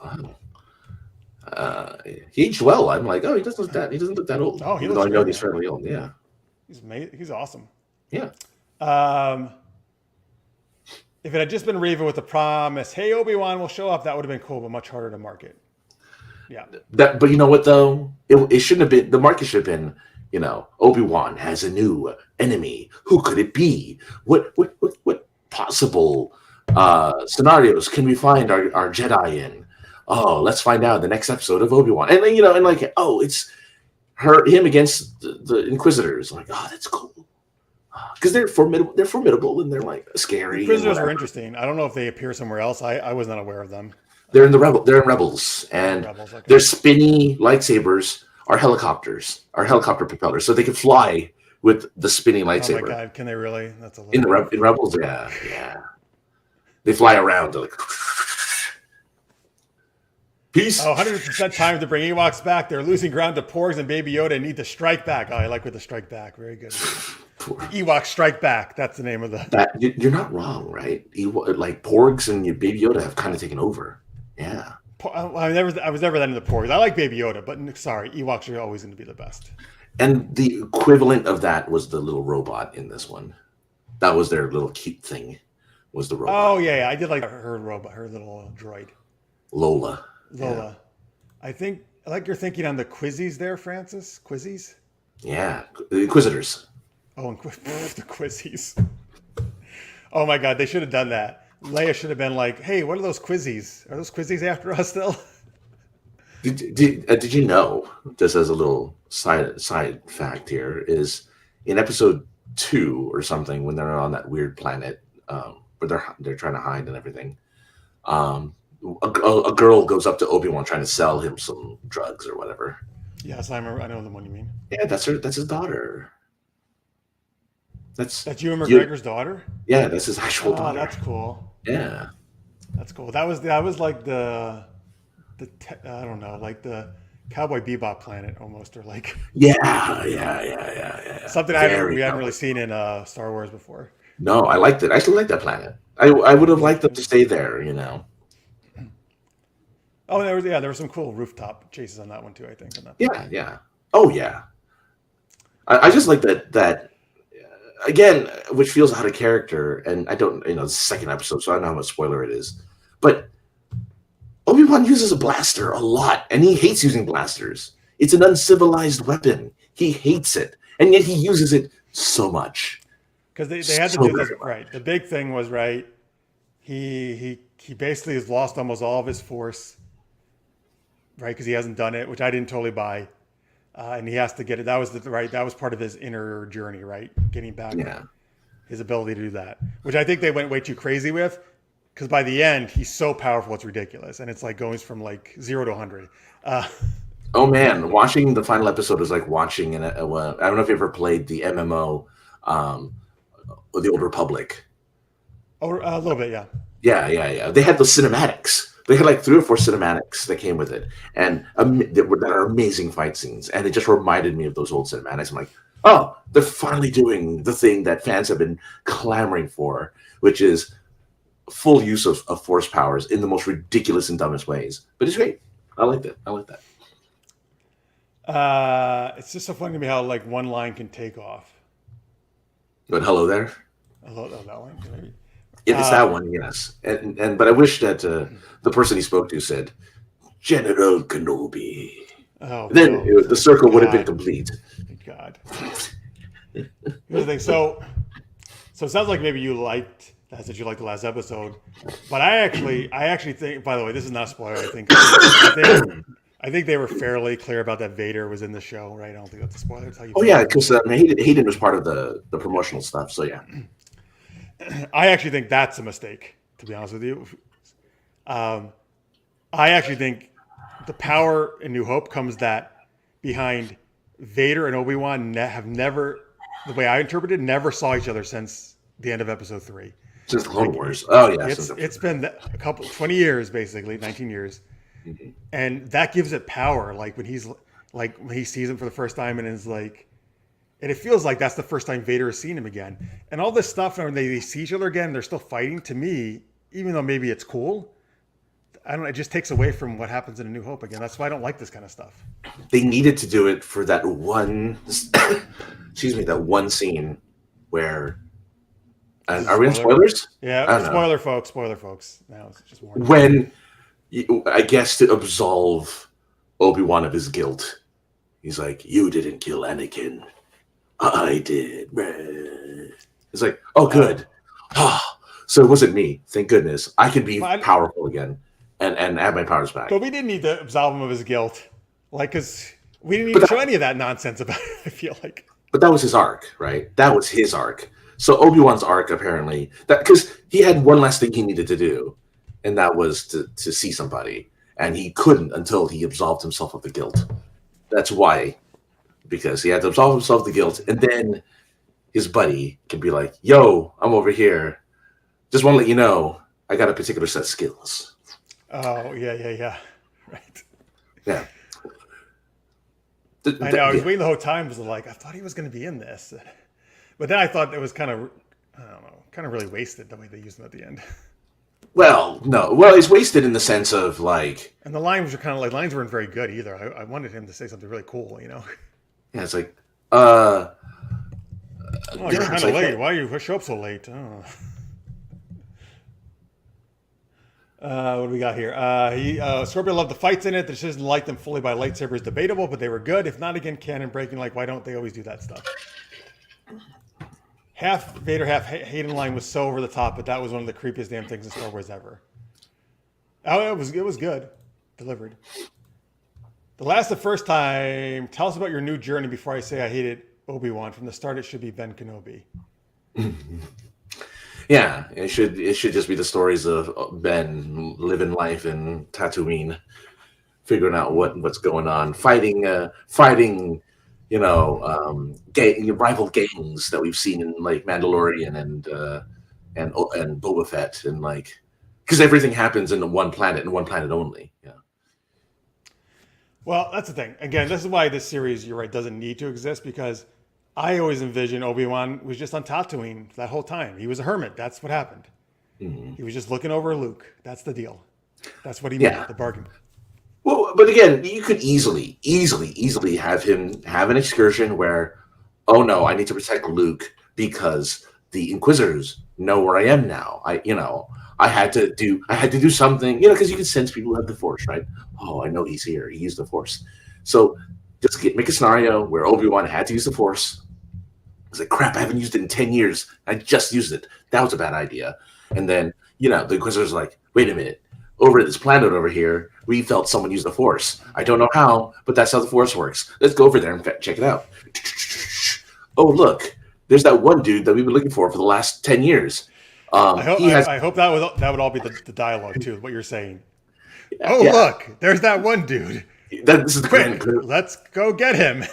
He aged well. I'm like, oh, he doesn't look that old. Oh, I know he's fairly old. Yeah. He's amazing. He's awesome. Yeah. If it had just been Reva with the promise, hey, Obi-Wan will show up, that would have been cool, but much harder to market. Yeah. But you know what, though? It shouldn't have been, the market should have been, you know, Obi-Wan has a new enemy. Who could it be? What possible scenarios can we find our Jedi in? Oh, let's find out in the next episode of Obi-Wan. And then, you know, and like, oh, it's him against the Inquisitors. Like, oh, that's cool. Because they're formidable and they're like scary. Inquisitors are interesting. I don't know if they appear somewhere else. I was not aware of them. They're in Rebels, and their spinny lightsabers are helicopter propellers, so they can fly with the spinning lightsaber. Oh my God, can they really? That's a in Rebels, yeah. They fly around like peace. 100% time to bring Ewoks back. They're losing ground to Porgs and Baby Yoda and need to strike back. Oh, I like with the strike back. Very good. Ewoks Strike Back. That's the name of the. You're not wrong, right? Like Porgs and Baby Yoda have kind of taken over. Yeah. I was never that into Porgs. I like Baby Yoda, but sorry, Ewoks are always going to be the best. And the equivalent of that was the little robot in this one. That was their little cute thing. Was the robot? Oh yeah. I did like her robot, her little droid. Lola. Yeah. I like your thinking on the Quizzies there, Francis. Quizzies. Yeah, the Inquisitors. Oh, and the Quizzies. Oh my God, they should have done that. Leia should have been like, "Hey, what are those Quizzies? Are those Quizzies after us still?" Did you know, just as a little side fact here, is in episode 2 or something, when they're on that weird planet, where they're trying to hide and everything, um, a girl goes up to Obi-Wan trying to sell him some drugs or whatever. Yes, I remember. I know the one you mean. Yeah, that's his daughter. That's Ewan McGregor's daughter. Yeah, that's his actual daughter. That's cool. Yeah, That's cool. That was like I don't know, like the Cowboy Bebop planet almost, or like yeah. something we hadn't really seen in Star Wars before. No, I liked it. I still like that planet. I would have liked them to stay there, you know. Oh, there were some cool rooftop chases on that one too, I think. Yeah. Oh yeah. I just like that again, which feels out of character, and I don't, it's the second episode, so I don't know how much spoiler it is, but Obi-Wan uses a blaster a lot, and he hates using blasters. It's an uncivilized weapon. He hates it, and yet he uses it so much. Because they had to do this right. The big thing was right. He basically has lost almost all of his force, right? Because he hasn't done it, which I didn't totally buy, and he has to get it. That was That was part of his inner journey, right? Getting back his ability to do that, which I think they went way too crazy with. Because by the end, he's so powerful, it's ridiculous, and it's like going from like 0 to 100. Oh man, watching the final episode was like watching I don't know if you ever played the MMO, The Old Republic. Oh, a little bit, yeah. Yeah. They had the cinematics. They had like 3 or 4 cinematics that came with it, and that are amazing fight scenes. And it just reminded me of those old cinematics. I'm like, oh, they're finally doing the thing that fans have been clamoring for, which is full use of force powers in the most ridiculous and dumbest ways. But it's great. I like that. It's just so funny to me how like one line can take off. But hello there. Hello, that line, maybe. It's that one, yes. And but I wish that the person he spoke to said General Kenobi. Oh, then the circle would have been complete. Thank God. Here's the thing. So it sounds like maybe you liked the last episode, but I actually think. By the way, this is not a spoiler. I think they were fairly clear about that Vader was in the show, right? I don't think that's a spoiler. That's how you yeah, because Hayden was part of the promotional stuff. So yeah, I actually think that's a mistake. To be honest with you, I actually think the power in New Hope comes behind Vader and Obi-Wan have never, the way I interpreted, never saw each other since the end of Episode 3. Since the Clone Wars. Oh yeah, it's been a couple 20 years basically, 19 years. Mm-hmm. And that gives it power. Like when he sees him for the first time and is like, and it feels like that's the first time Vader has seen him again. And all this stuff, when they see each other again, they're still fighting. To me, even though maybe it's cool, I don't know, it just takes away from what happens in A New Hope again. That's why I don't like this kind of stuff. They needed to do it for that one, that one scene where, and are we in spoilers? Yeah, spoiler folks. Now it's just more. When, I guess to absolve Obi-Wan of his guilt, he's like, "You didn't kill Anakin, I did." It's like, oh, good. So it wasn't me. Thank goodness. I could be powerful again and have my powers back. But we didn't need to absolve him of his guilt, because we didn't need to show any of that nonsense about it. I feel like. But that was his arc, right? That was his arc. So Obi-Wan's arc, apparently, because he had one last thing he needed to do, and that was to see somebody, and he couldn't until he absolved himself of the guilt. That's why, because he had to absolve himself of the guilt, and then his buddy can be like, "Yo, I'm over here. Just want to let you know, I got a particular set of skills." Oh yeah, right. Yeah. I know. I was waiting the whole time. Was like, I thought he was going to be in this. But then I thought it was kind of, I don't know, kind of really wasted the way they used him at the end. Well, no. Well, it's wasted in the sense of like... And the lines weren't very good either. I wanted him to say something really cool, you know? Yeah, it's like, oh, you're kind of late. Why you show up so late? Oh. What do we got here? Scorpio loved the fights in it. The decision to light them fully by lightsaber is debatable, but they were good. If not, again, canon breaking. Like, why don't they always do that stuff? Half Vader, half Hayden line was so over the top, but that was one of the creepiest damn things in Star Wars ever. Oh, it was good, delivered. The first time. Tell us about your new journey before I say I hated Obi-Wan. From the start, it should be Ben Kenobi. Yeah, it should just be the stories of Ben living life in Tatooine, figuring out what's going on, fighting, rival gangs that we've seen in like Mandalorian and Boba Fett, and like because everything happens in one planet and one planet only. Yeah. Well, that's the thing. Again, this is why this series, you're right, doesn't need to exist because I always envisioned Obi-Wan was just on Tatooine that whole time. He was a hermit. That's what happened. Mhm. He was just looking over Luke. That's the deal. That's what he Yeah. made, the bargain. Well, but again, you could easily have him have an excursion where, oh no, I need to protect Luke because the Inquisitors know where I am now. I had to do something, because you can sense people who have the Force, right? Oh, I know he's here. He used the Force. So just make a scenario where Obi-Wan had to use the Force. It's like, crap, I haven't used it in 10 years. I just used it. That was a bad idea. And then, the Inquisitors are like, wait a minute. Over at this planet over here, we felt someone use the Force. I don't know how, but that's how the Force works. Let's go over there and check it out. Oh, look. There's that one dude that we've been looking for the last 10 years. I hope that would all be the dialogue, too, what you're saying. Look, there's that one dude. This is the Quick, let's go get him.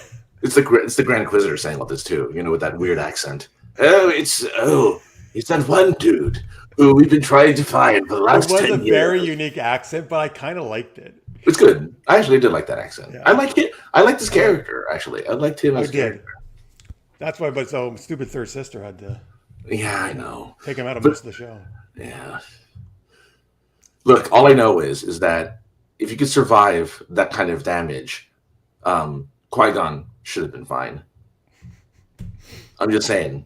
It's the Grand Inquisitor saying all this too, with that weird accent. It's that one dude who we've been trying to find for the last 10 years. It was a very unique accent, but I kind of liked it. It's good. I actually did like that accent. Yeah. I like it. I like this character actually. I liked him as a character. That's why. But so stupid third sister had to. Yeah, I know. Take him out of most of the show. Yeah. Look, all I know is that if you could survive that kind of damage, Qui-Gon should have been fine. I'm just saying.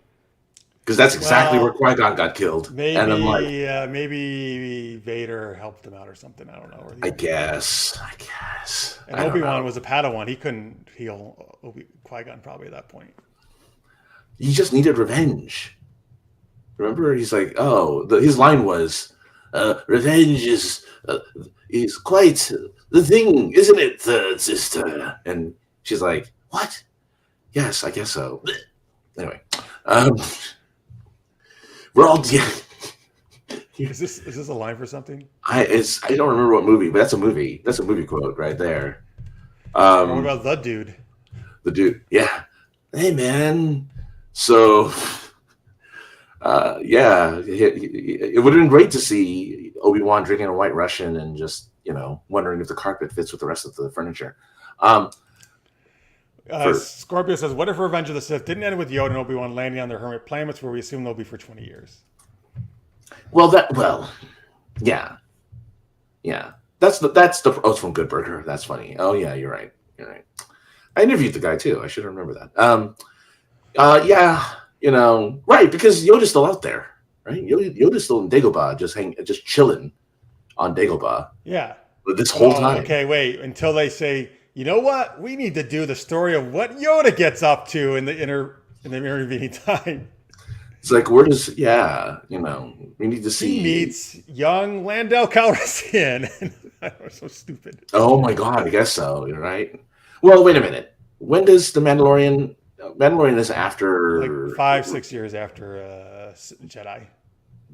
Because that's exactly where Qui-Gon got killed. Maybe, and I'm like, maybe Vader helped him out or something. I don't know. I guess. And Obi-Wan was a Padawan. He couldn't heal Qui-Gon probably at that point. He just needed revenge. Remember, he's like, his line was, "Revenge is quite the thing, isn't it, third sister?" And she's like, "What? Yes, I guess so." Anyway, we're all. Is this a line for something? I don't remember what movie, but that's a movie. That's a movie quote right there. What about the dude? The dude, yeah. Hey, man. So, it would have been great to see Obi-Wan drinking a White Russian and just, wondering if the carpet fits with the rest of the furniture. Scorpio says, what if Revenge of the Sith didn't end with Yoda and Obi-Wan landing on their hermit planets where we assume they'll be for 20 years? Yeah. That's it's from Good Burger. That's funny. Oh yeah, you're right. I interviewed the guy too. I should remember that. Right, because Yoda's still out there, right? Yoda's still in Dagobah, just chilling on Dagobah. Yeah. This whole time. Okay, wait until they say, you know what? We need to do the story of what Yoda gets up to in the intervening time. It's like, we need to see. He meets young Landau Calrissian. That was so stupid. Oh my God, I guess so. You're right. Well, wait a minute. When does the Mandalorian is after 5-6 years after Jedi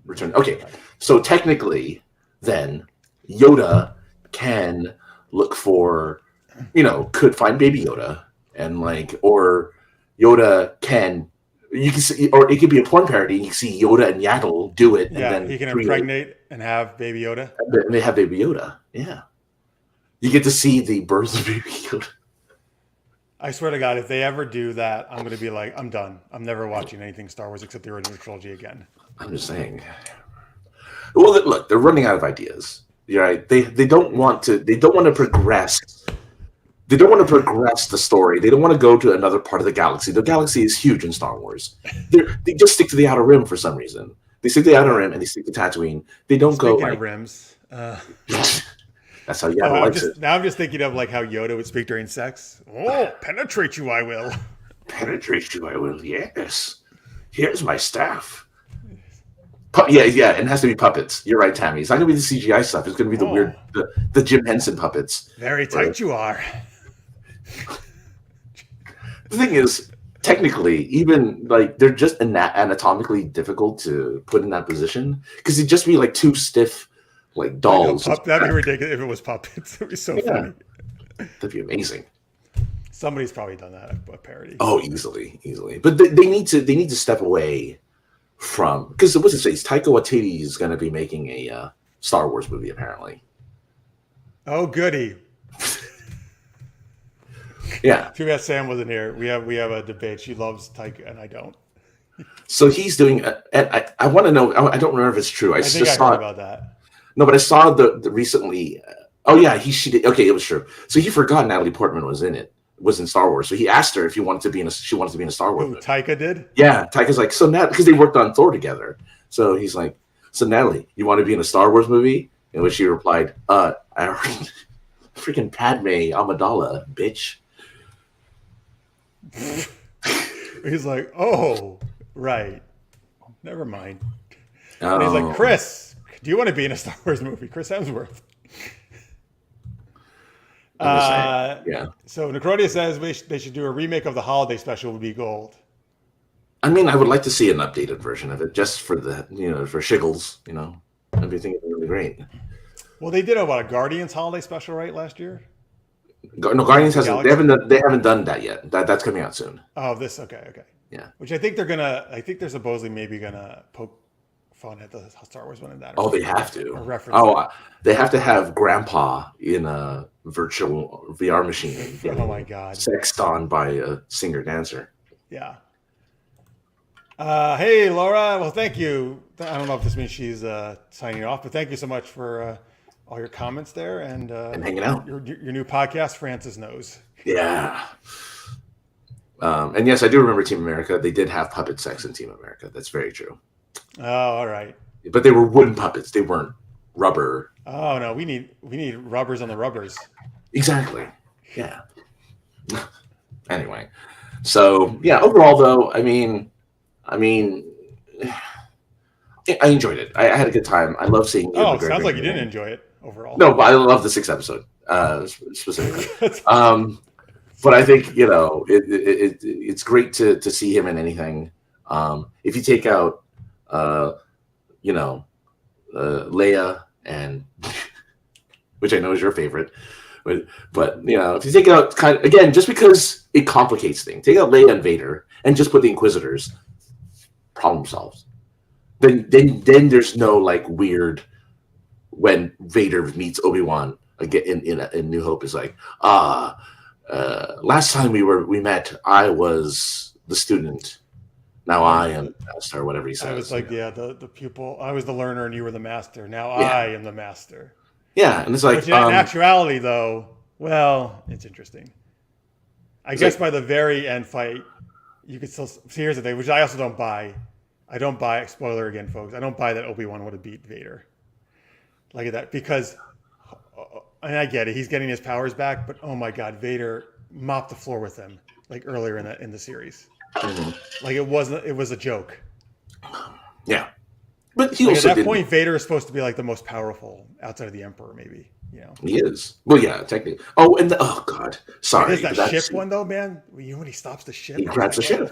Return? Okay, so technically, then Yoda can look for, could find Baby Yoda, and or Yoda can. You can see, or it could be a porn parody. You can see Yoda and Yaddle do it, and then he can impregnate and have Baby Yoda. And they have Baby Yoda. Yeah, you get to see the birth of Baby Yoda. I swear to God, if they ever do that, I'm going to be like, I'm done. I'm never watching anything Star Wars except the original trilogy again. I'm just saying. Well, look, they're running out of ideas. You're right. They don't want to. They don't want to progress. They don't want to progress the story. They don't want to go to another part of the galaxy. The galaxy is huge in Star Wars. They just stick to the Outer Rim for some reason. They stick to the Outer Rim and they stick to Tatooine. They don't go like rims. That's how Yoda likes it. Now I'm just thinking of like how Yoda would speak during sex. Oh, penetrate you I will. Penetrate you I will, yes. Here's my staff. Yeah, and it has to be puppets. You're right, Tammy. It's not going to be the CGI stuff. It's going to be the weird, the Jim Henson puppets. Very tight you are. The thing is, technically, even like they're just anatomically difficult to put in that position because it'd just be like two stiff, like dolls. That'd be ridiculous if it was puppets. It'd be so funny. That'd be amazing. Somebody's probably done that, a parody. Oh, easily. But they need to step away from, because what's it say? Taika Waititi is going to be making a Star Wars movie apparently. Oh, goody. Yeah. Too bad Sam wasn't here. We have a debate. She loves Taika, and I don't. So he's doing. And I want to know. I don't remember if it's true. I think I heard about that. No, but I saw the recently. Oh yeah, she did. Okay, it was true. So he forgot Natalie Portman was in Star Wars. So he asked her if she wanted to be in a Star Wars movie. Taika did? Yeah, Taika's like, so Nat, because they worked on Thor together. So he's like, so Natalie, you want to be in a Star Wars movie? In which she replied, I already, freaking Padme Amidala, bitch. He's like, oh, right. Never mind. And he's like, Chris, do you want to be in a Star Wars movie? Chris Hemsworth. Yeah. So Necrodia says they should do a remake of the holiday special would be gold. I mean, I would like to see an updated version of it just for the, for shiggles, Everything is really great. Well, they did a Guardians holiday special, right, last year? No, Guardians hasn't. They haven't done that yet. That's coming out soon. Oh, okay. Yeah. Which I think they're supposedly maybe gonna poke fun at the Star Wars one in that. Oh, they have to. Or reference. They have to have Grandpa in a virtual VR machine. Oh my God. Sexed on by a singer dancer. Yeah. Hey, Laura. Well, thank you. I don't know if this means she's signing off, but thank you so much for all your comments there and hanging out. Your new podcast, Francis Knows. Yeah. And yes, I do remember Team America. They did have puppet sex in Team America. That's very true. Oh, all right. But they were wooden puppets. They weren't rubber. Oh no, we need rubbers on the rubbers. Exactly. Yeah. Anyway, so yeah. Overall, though, I mean, I enjoyed it. I had a good time. I love seeing. Oh, it sounds like you didn't enjoy it overall. No, but I love the 6th episode specifically. But I think it's great to see him in anything. If you take out, Leia and which I know is your favorite, but if you take out again, just because it complicates things, take out Leia and Vader and just put the Inquisitors, problem solved. Then there's no like weird when Vader meets Obi-Wan again in New Hope is like last time we met I was the student. Now I am the master, or whatever he says. I was like, the pupil. I was the learner, and you were the master. Now I am the master. Yeah, and it's like, which in actuality, though, well, it's interesting. I guess by the very end fight, you could still. See, here's the thing, which I also don't buy. I don't buy. Spoiler again, folks. I don't buy that Obi-Wan would have beat Vader. Like that, because, and I get it. He's getting his powers back, but oh my God, Vader mopped the floor with him like earlier in the series. Mm-hmm. Like it was a joke. Yeah, but he like also at that point Vader is supposed to be like the most powerful outside of the Emperor, maybe. He is. Well, yeah, technically. Oh, and oh God, sorry. There's that ship one though, man. When he stops the ship, he grabs the ship,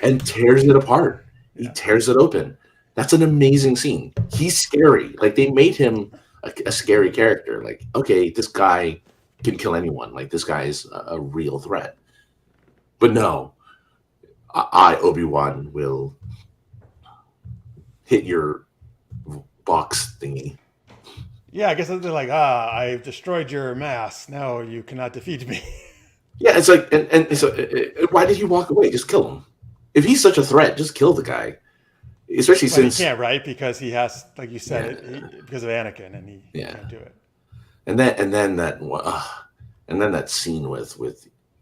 and tears it apart. He tears it open. That's an amazing scene. He's scary. Like they made him a scary character. Like, okay, this guy can kill anyone. Like this guy is a real threat. But no. I, Obi-Wan, will hit your box thingy. Yeah, I guess they're like, I've destroyed your mass. Now you cannot defeat me. Yeah, it's like, and so why did he walk away? Just kill him. If he's such a threat, just kill the guy. Especially since he can't, right? Because he has, like you said, because of Anakin, and he can't do it. And then that scene with.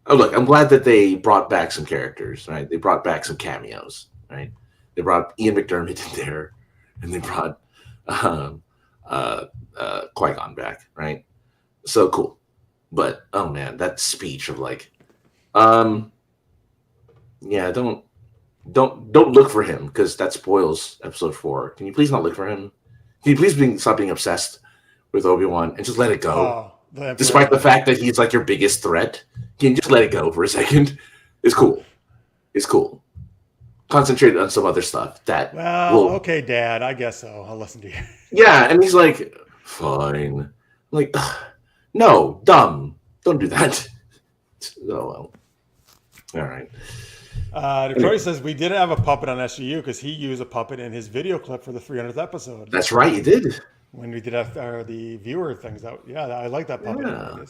Oh, look, I'm glad that they brought back some characters, right? They brought back some cameos, right? They brought Ian McDermott in there, and they brought Qui-Gon back, right? So cool. But, oh, man, that speech of like, don't look for him, because that spoils episode 4. Can you please not look for him? Can you please stop being obsessed with Obi-Wan and just let it go? Despite the fact that he's like your biggest threat. Can you just let it go for a second? It's cool. It's cool. Concentrate on some other stuff that Well, okay, Dad, I guess so. I'll listen to you. Yeah, and he's like, fine. Like, no, dumb. Don't do that. Oh, well. All right. Detroit says we did have a puppet on SGU because he used a puppet in his video clip for the 300th episode. That's right, you did. When we did the viewer things. I like that puppet. Yeah.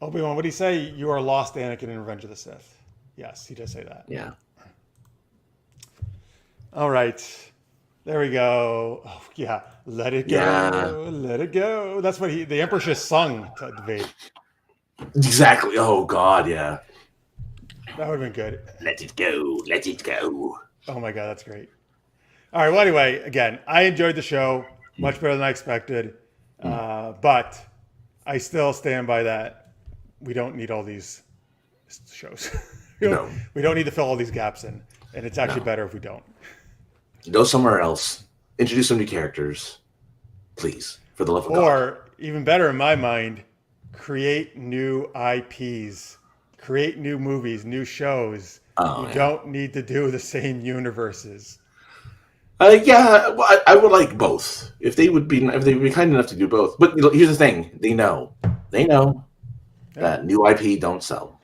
Obi-Wan, what did he say? You are lost, Anakin, in Revenge of the Sith. Yes, he does say that. Yeah. All right. There we go. Oh, yeah. Let it go. Yeah. Let it go. That's what the Emperor just sung to Vader. Exactly. Oh, God, yeah. That would have been good. Let it go. Let it go. Oh, my God. That's great. All right. Well, anyway, again, I enjoyed the show much better than I expected. But I still stand by that. We don't need all these shows. We don't need to fill all these gaps in. And it's actually better if we don't. Go somewhere else. Introduce some new characters. Please. For the love of God. Or, even better in my mind, create new IPs. Create new movies, new shows. You don't need to do the same universes. Yeah, well, I would like both. If they would be kind enough to do both. But here's the thing: they know that new IP don't sell.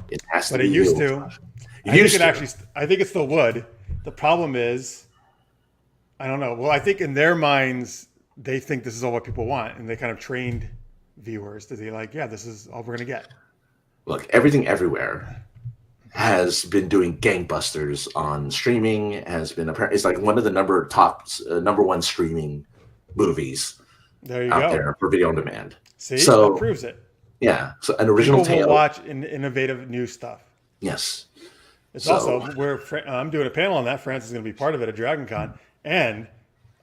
It has to. But be it used to. I think it still would. The problem is, I don't know. Well, I think in their minds, they think this is all what people want, and they kind of trained viewers to be like, yeah, this is all we're gonna get. Look, Everything Everywhere has been doing gangbusters on streaming. It's like one of the number one streaming movies out there for video on demand. See, that proves it. Yeah, so an original people tale. Will watch innovative new stuff. Yes, it's also where I'm doing a panel on that. France is going to be part of it at Dragon Con, and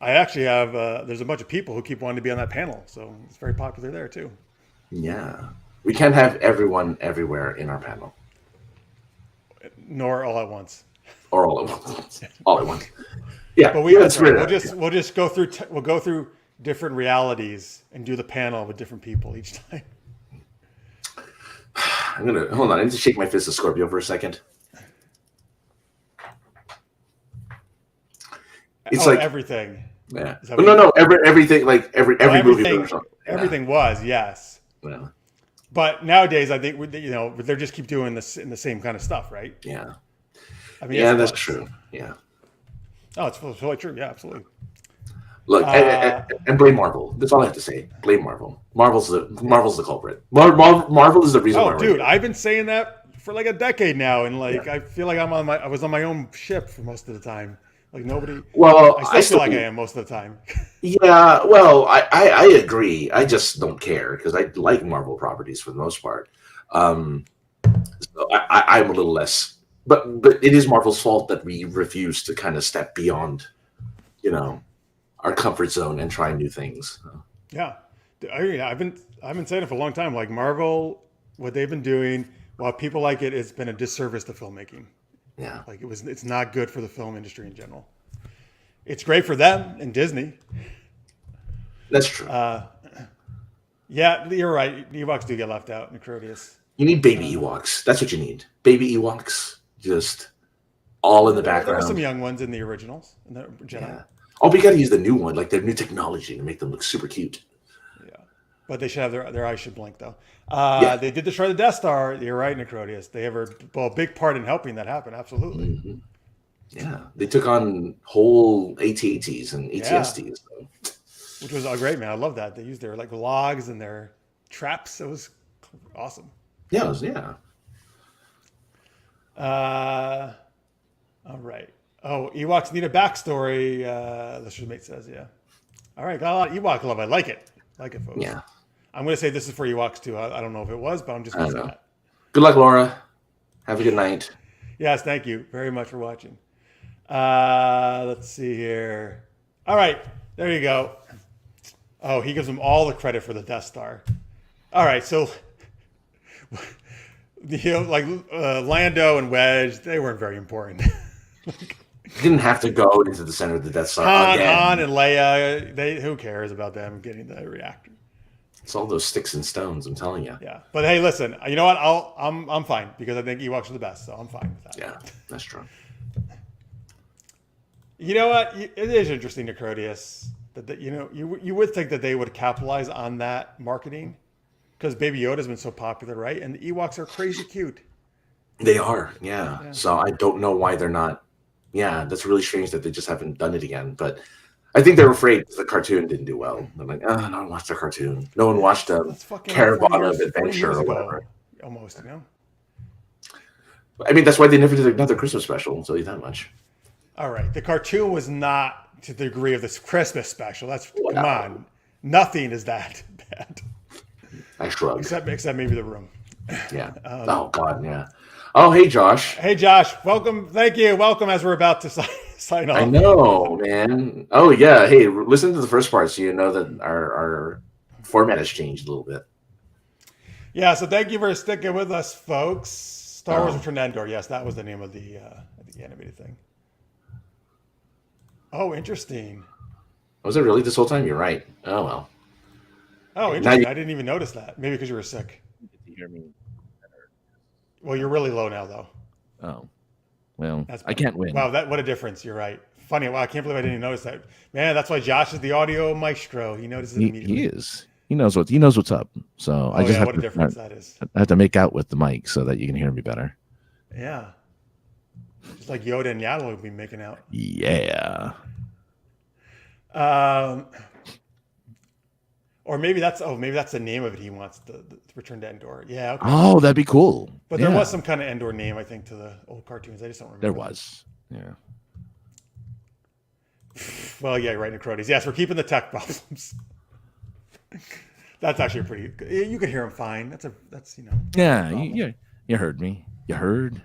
I actually have there's a bunch of people who keep wanting to be on that panel, so it's very popular there too. Yeah, we can't have everyone everywhere in our panel. Nor all at once. Or all at once. All at once. Yeah, but we'll just go through. We'll go through different realities and do the panel with different people each time. I'm gonna hold on. I need to shake my fist at Scorpio for a second. It's like everything. Yeah. No. Everything. Like every movie. Everything was yes. Yeah. But nowadays, I think they just keep doing this in the same kind of stuff, right? Yeah. I mean, yeah, that's true. Yeah. Oh, it's totally true. Yeah, absolutely. Look, and blame Marvel. That's all I have to say. Blame Marvel. Marvel's the culprit. Marvel is the reason. Oh, dude, I've been saying that for like a decade now, and I feel like I was on my own ship for most of the time. Like nobody. Well, I still feel like I am most of the time. Yeah, well, I agree. I just don't care because I like Marvel properties for the most part. So I'm a little less, but it is Marvel's fault that we refuse to kind of step beyond, our comfort zone and try new things. Yeah, I've been saying it for a long time. Like Marvel, what they've been doing, while people like it, it's been a disservice to filmmaking. Yeah, like it's not good for the film industry in general. It's great for them and Disney. That's true. Yeah, you're right. Ewoks do get left out in Crodius. You need baby Ewoks. That's what you need. Baby Ewoks, just all in the background. There were some young ones in the originals. In the Jedi. Yeah. Oh, we got to use the new one, like their new technology, to make them look super cute. Yeah, but they should have their eyes should blink though. They did destroy the Death Star. You're right, Necrodius. They have a big part in helping that happen. Absolutely. Mm-hmm. Yeah, they took on whole AT-ATs and ATSTs. Yeah. Which was great, man. I love that. They used their logs and their traps. It was awesome. Yeah, all right. Oh, Ewoks need a backstory. Listener's Mate says, yeah. All right, got a lot of Ewok love. I like it. Folks. Yeah. I'm going to say this is for Ewoks too. I don't know if it was, but I'm just going to say that. Good luck, Laura. Have a good night. Yes, thank you very much for watching. Let's see here. All right, there you go. Oh, he gives them all the credit for the Death Star. All right, so Lando and Wedge, they weren't very important. Didn't have to go into the center of the Death Star. Han and Leia, who cares about them getting the reactor? It's all those sticks and stones. I'm telling you. Yeah, but hey, listen. You know what? I'm fine because I think Ewoks are the best, so I'm fine with that. Yeah, that's true. You know what? It is interesting to Crodius that you would think that they would capitalize on that marketing because Baby Yoda's been so popular, right? And the Ewoks are crazy cute. They are, yeah. So I don't know why they're not. Yeah, that's really strange that they just haven't done it again. But I think they're afraid the cartoon didn't do well. They're like, oh, no one watched the cartoon. No one watched That's fucking Caravan of Adventure or ago, whatever. almost, you know. I mean, that's why they never did another Christmas special. I'll tell you that much. All right, the cartoon was not to the degree of this Christmas special. Come on, nothing is that bad. I shrugged. Except maybe the room. Yeah. Oh God, yeah. Oh, hey, Josh. Hey, Josh. Welcome. Thank you. Welcome as we're about to sign off. I know, man. Oh, yeah. Hey, listen to the first part so you know that our format has changed a little bit. Yeah, so thank you for sticking with us, folks. Star Wars Return to Endor. Yes, that was the name of the animated thing. Oh, interesting. Was it really this whole time? You're right. Oh, well. Oh, interesting. I didn't even notice that. Maybe because you were sick. Did you hear me better? Well, you're really low now, though. Oh, well, I can't win. Wow, what a difference. You're right. Funny. Wow, I can't believe I didn't notice that. Man, that's why Josh is the audio maestro. He notices it immediately. He is. He knows what's up. So I just have what a difference that is. I have to make out with the mic so that you can hear me better. Yeah. Just like Yoda and Yaddle will be making out. Yeah. Or maybe that's the name of it. He wants the Return to Endor. Yeah. Okay. Oh, that'd be cool. But there was some kind of Endor name, I think, to the old cartoons. I just don't remember. There was. Yeah. Well, yeah, right, Necrotes. Yes, we're keeping the tech problems. That's actually pretty. You can hear him fine. That's Yeah, you heard me. You heard.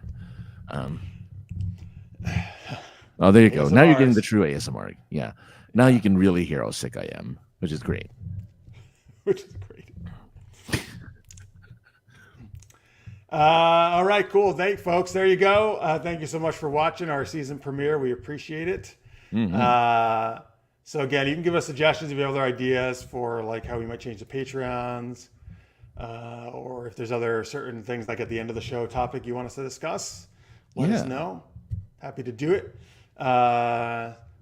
Oh, there you go. Now you're getting the true ASMR. Yeah. Now you can really hear how sick I am, which is great. Which is great. All right, cool. Thanks, folks. There you go. Thank you so much for watching our season premiere. We appreciate it. Mm-hmm. So again, you can give us suggestions if you have other ideas for like how we might change the Patreons, or if there's other certain things like at the end of the show topic you want us to discuss. Let us know. Happy to do it.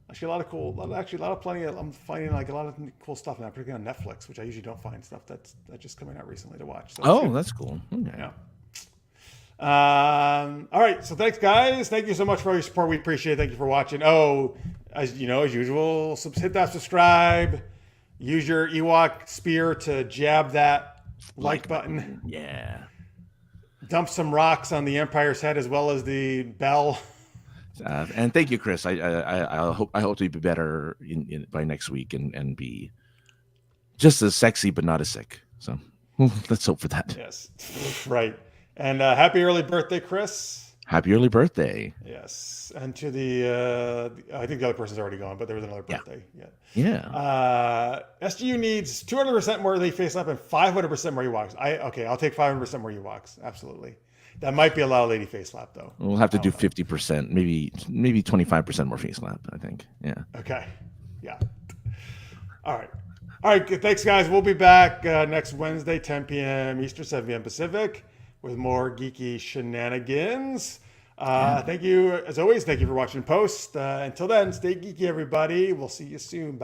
Actually, I'm finding like a lot of cool stuff now, particularly on Netflix, which I usually don't find stuff that's just coming out recently to watch. So that's cool. Okay. Yeah. All right. So thanks, guys. Thank you so much for all your support. We appreciate it. Thank you for watching. Oh, as usual, hit that subscribe. Use your Ewok spear to jab that like button. Yeah. Dump some rocks on the Empire's head as well as the bell. And thank you, Chris. I hope to be better by next week and be just as sexy but not as sick. So let's hope for that. Yes, right. And happy early birthday, Chris. Happy early birthday. Yes, and to the I think the other person's already gone, but there was another birthday. Yeah. SGU needs 200% more Lady Facelap and 500% more Ewoks. I'll take 500% more Ewoks. Absolutely. That might be a lot of Lady Facelap, though. We'll have to do 50%, maybe 25% more Facelap, I think. Yeah. Okay. Yeah. All right. Good. Thanks, guys. We'll be back next Wednesday, 10 p.m. Eastern, 7 p.m. Pacific, with more geeky shenanigans. Thank you, as always. Thank you for watching Post. Until then, stay geeky, everybody. We'll see you soon. Bye.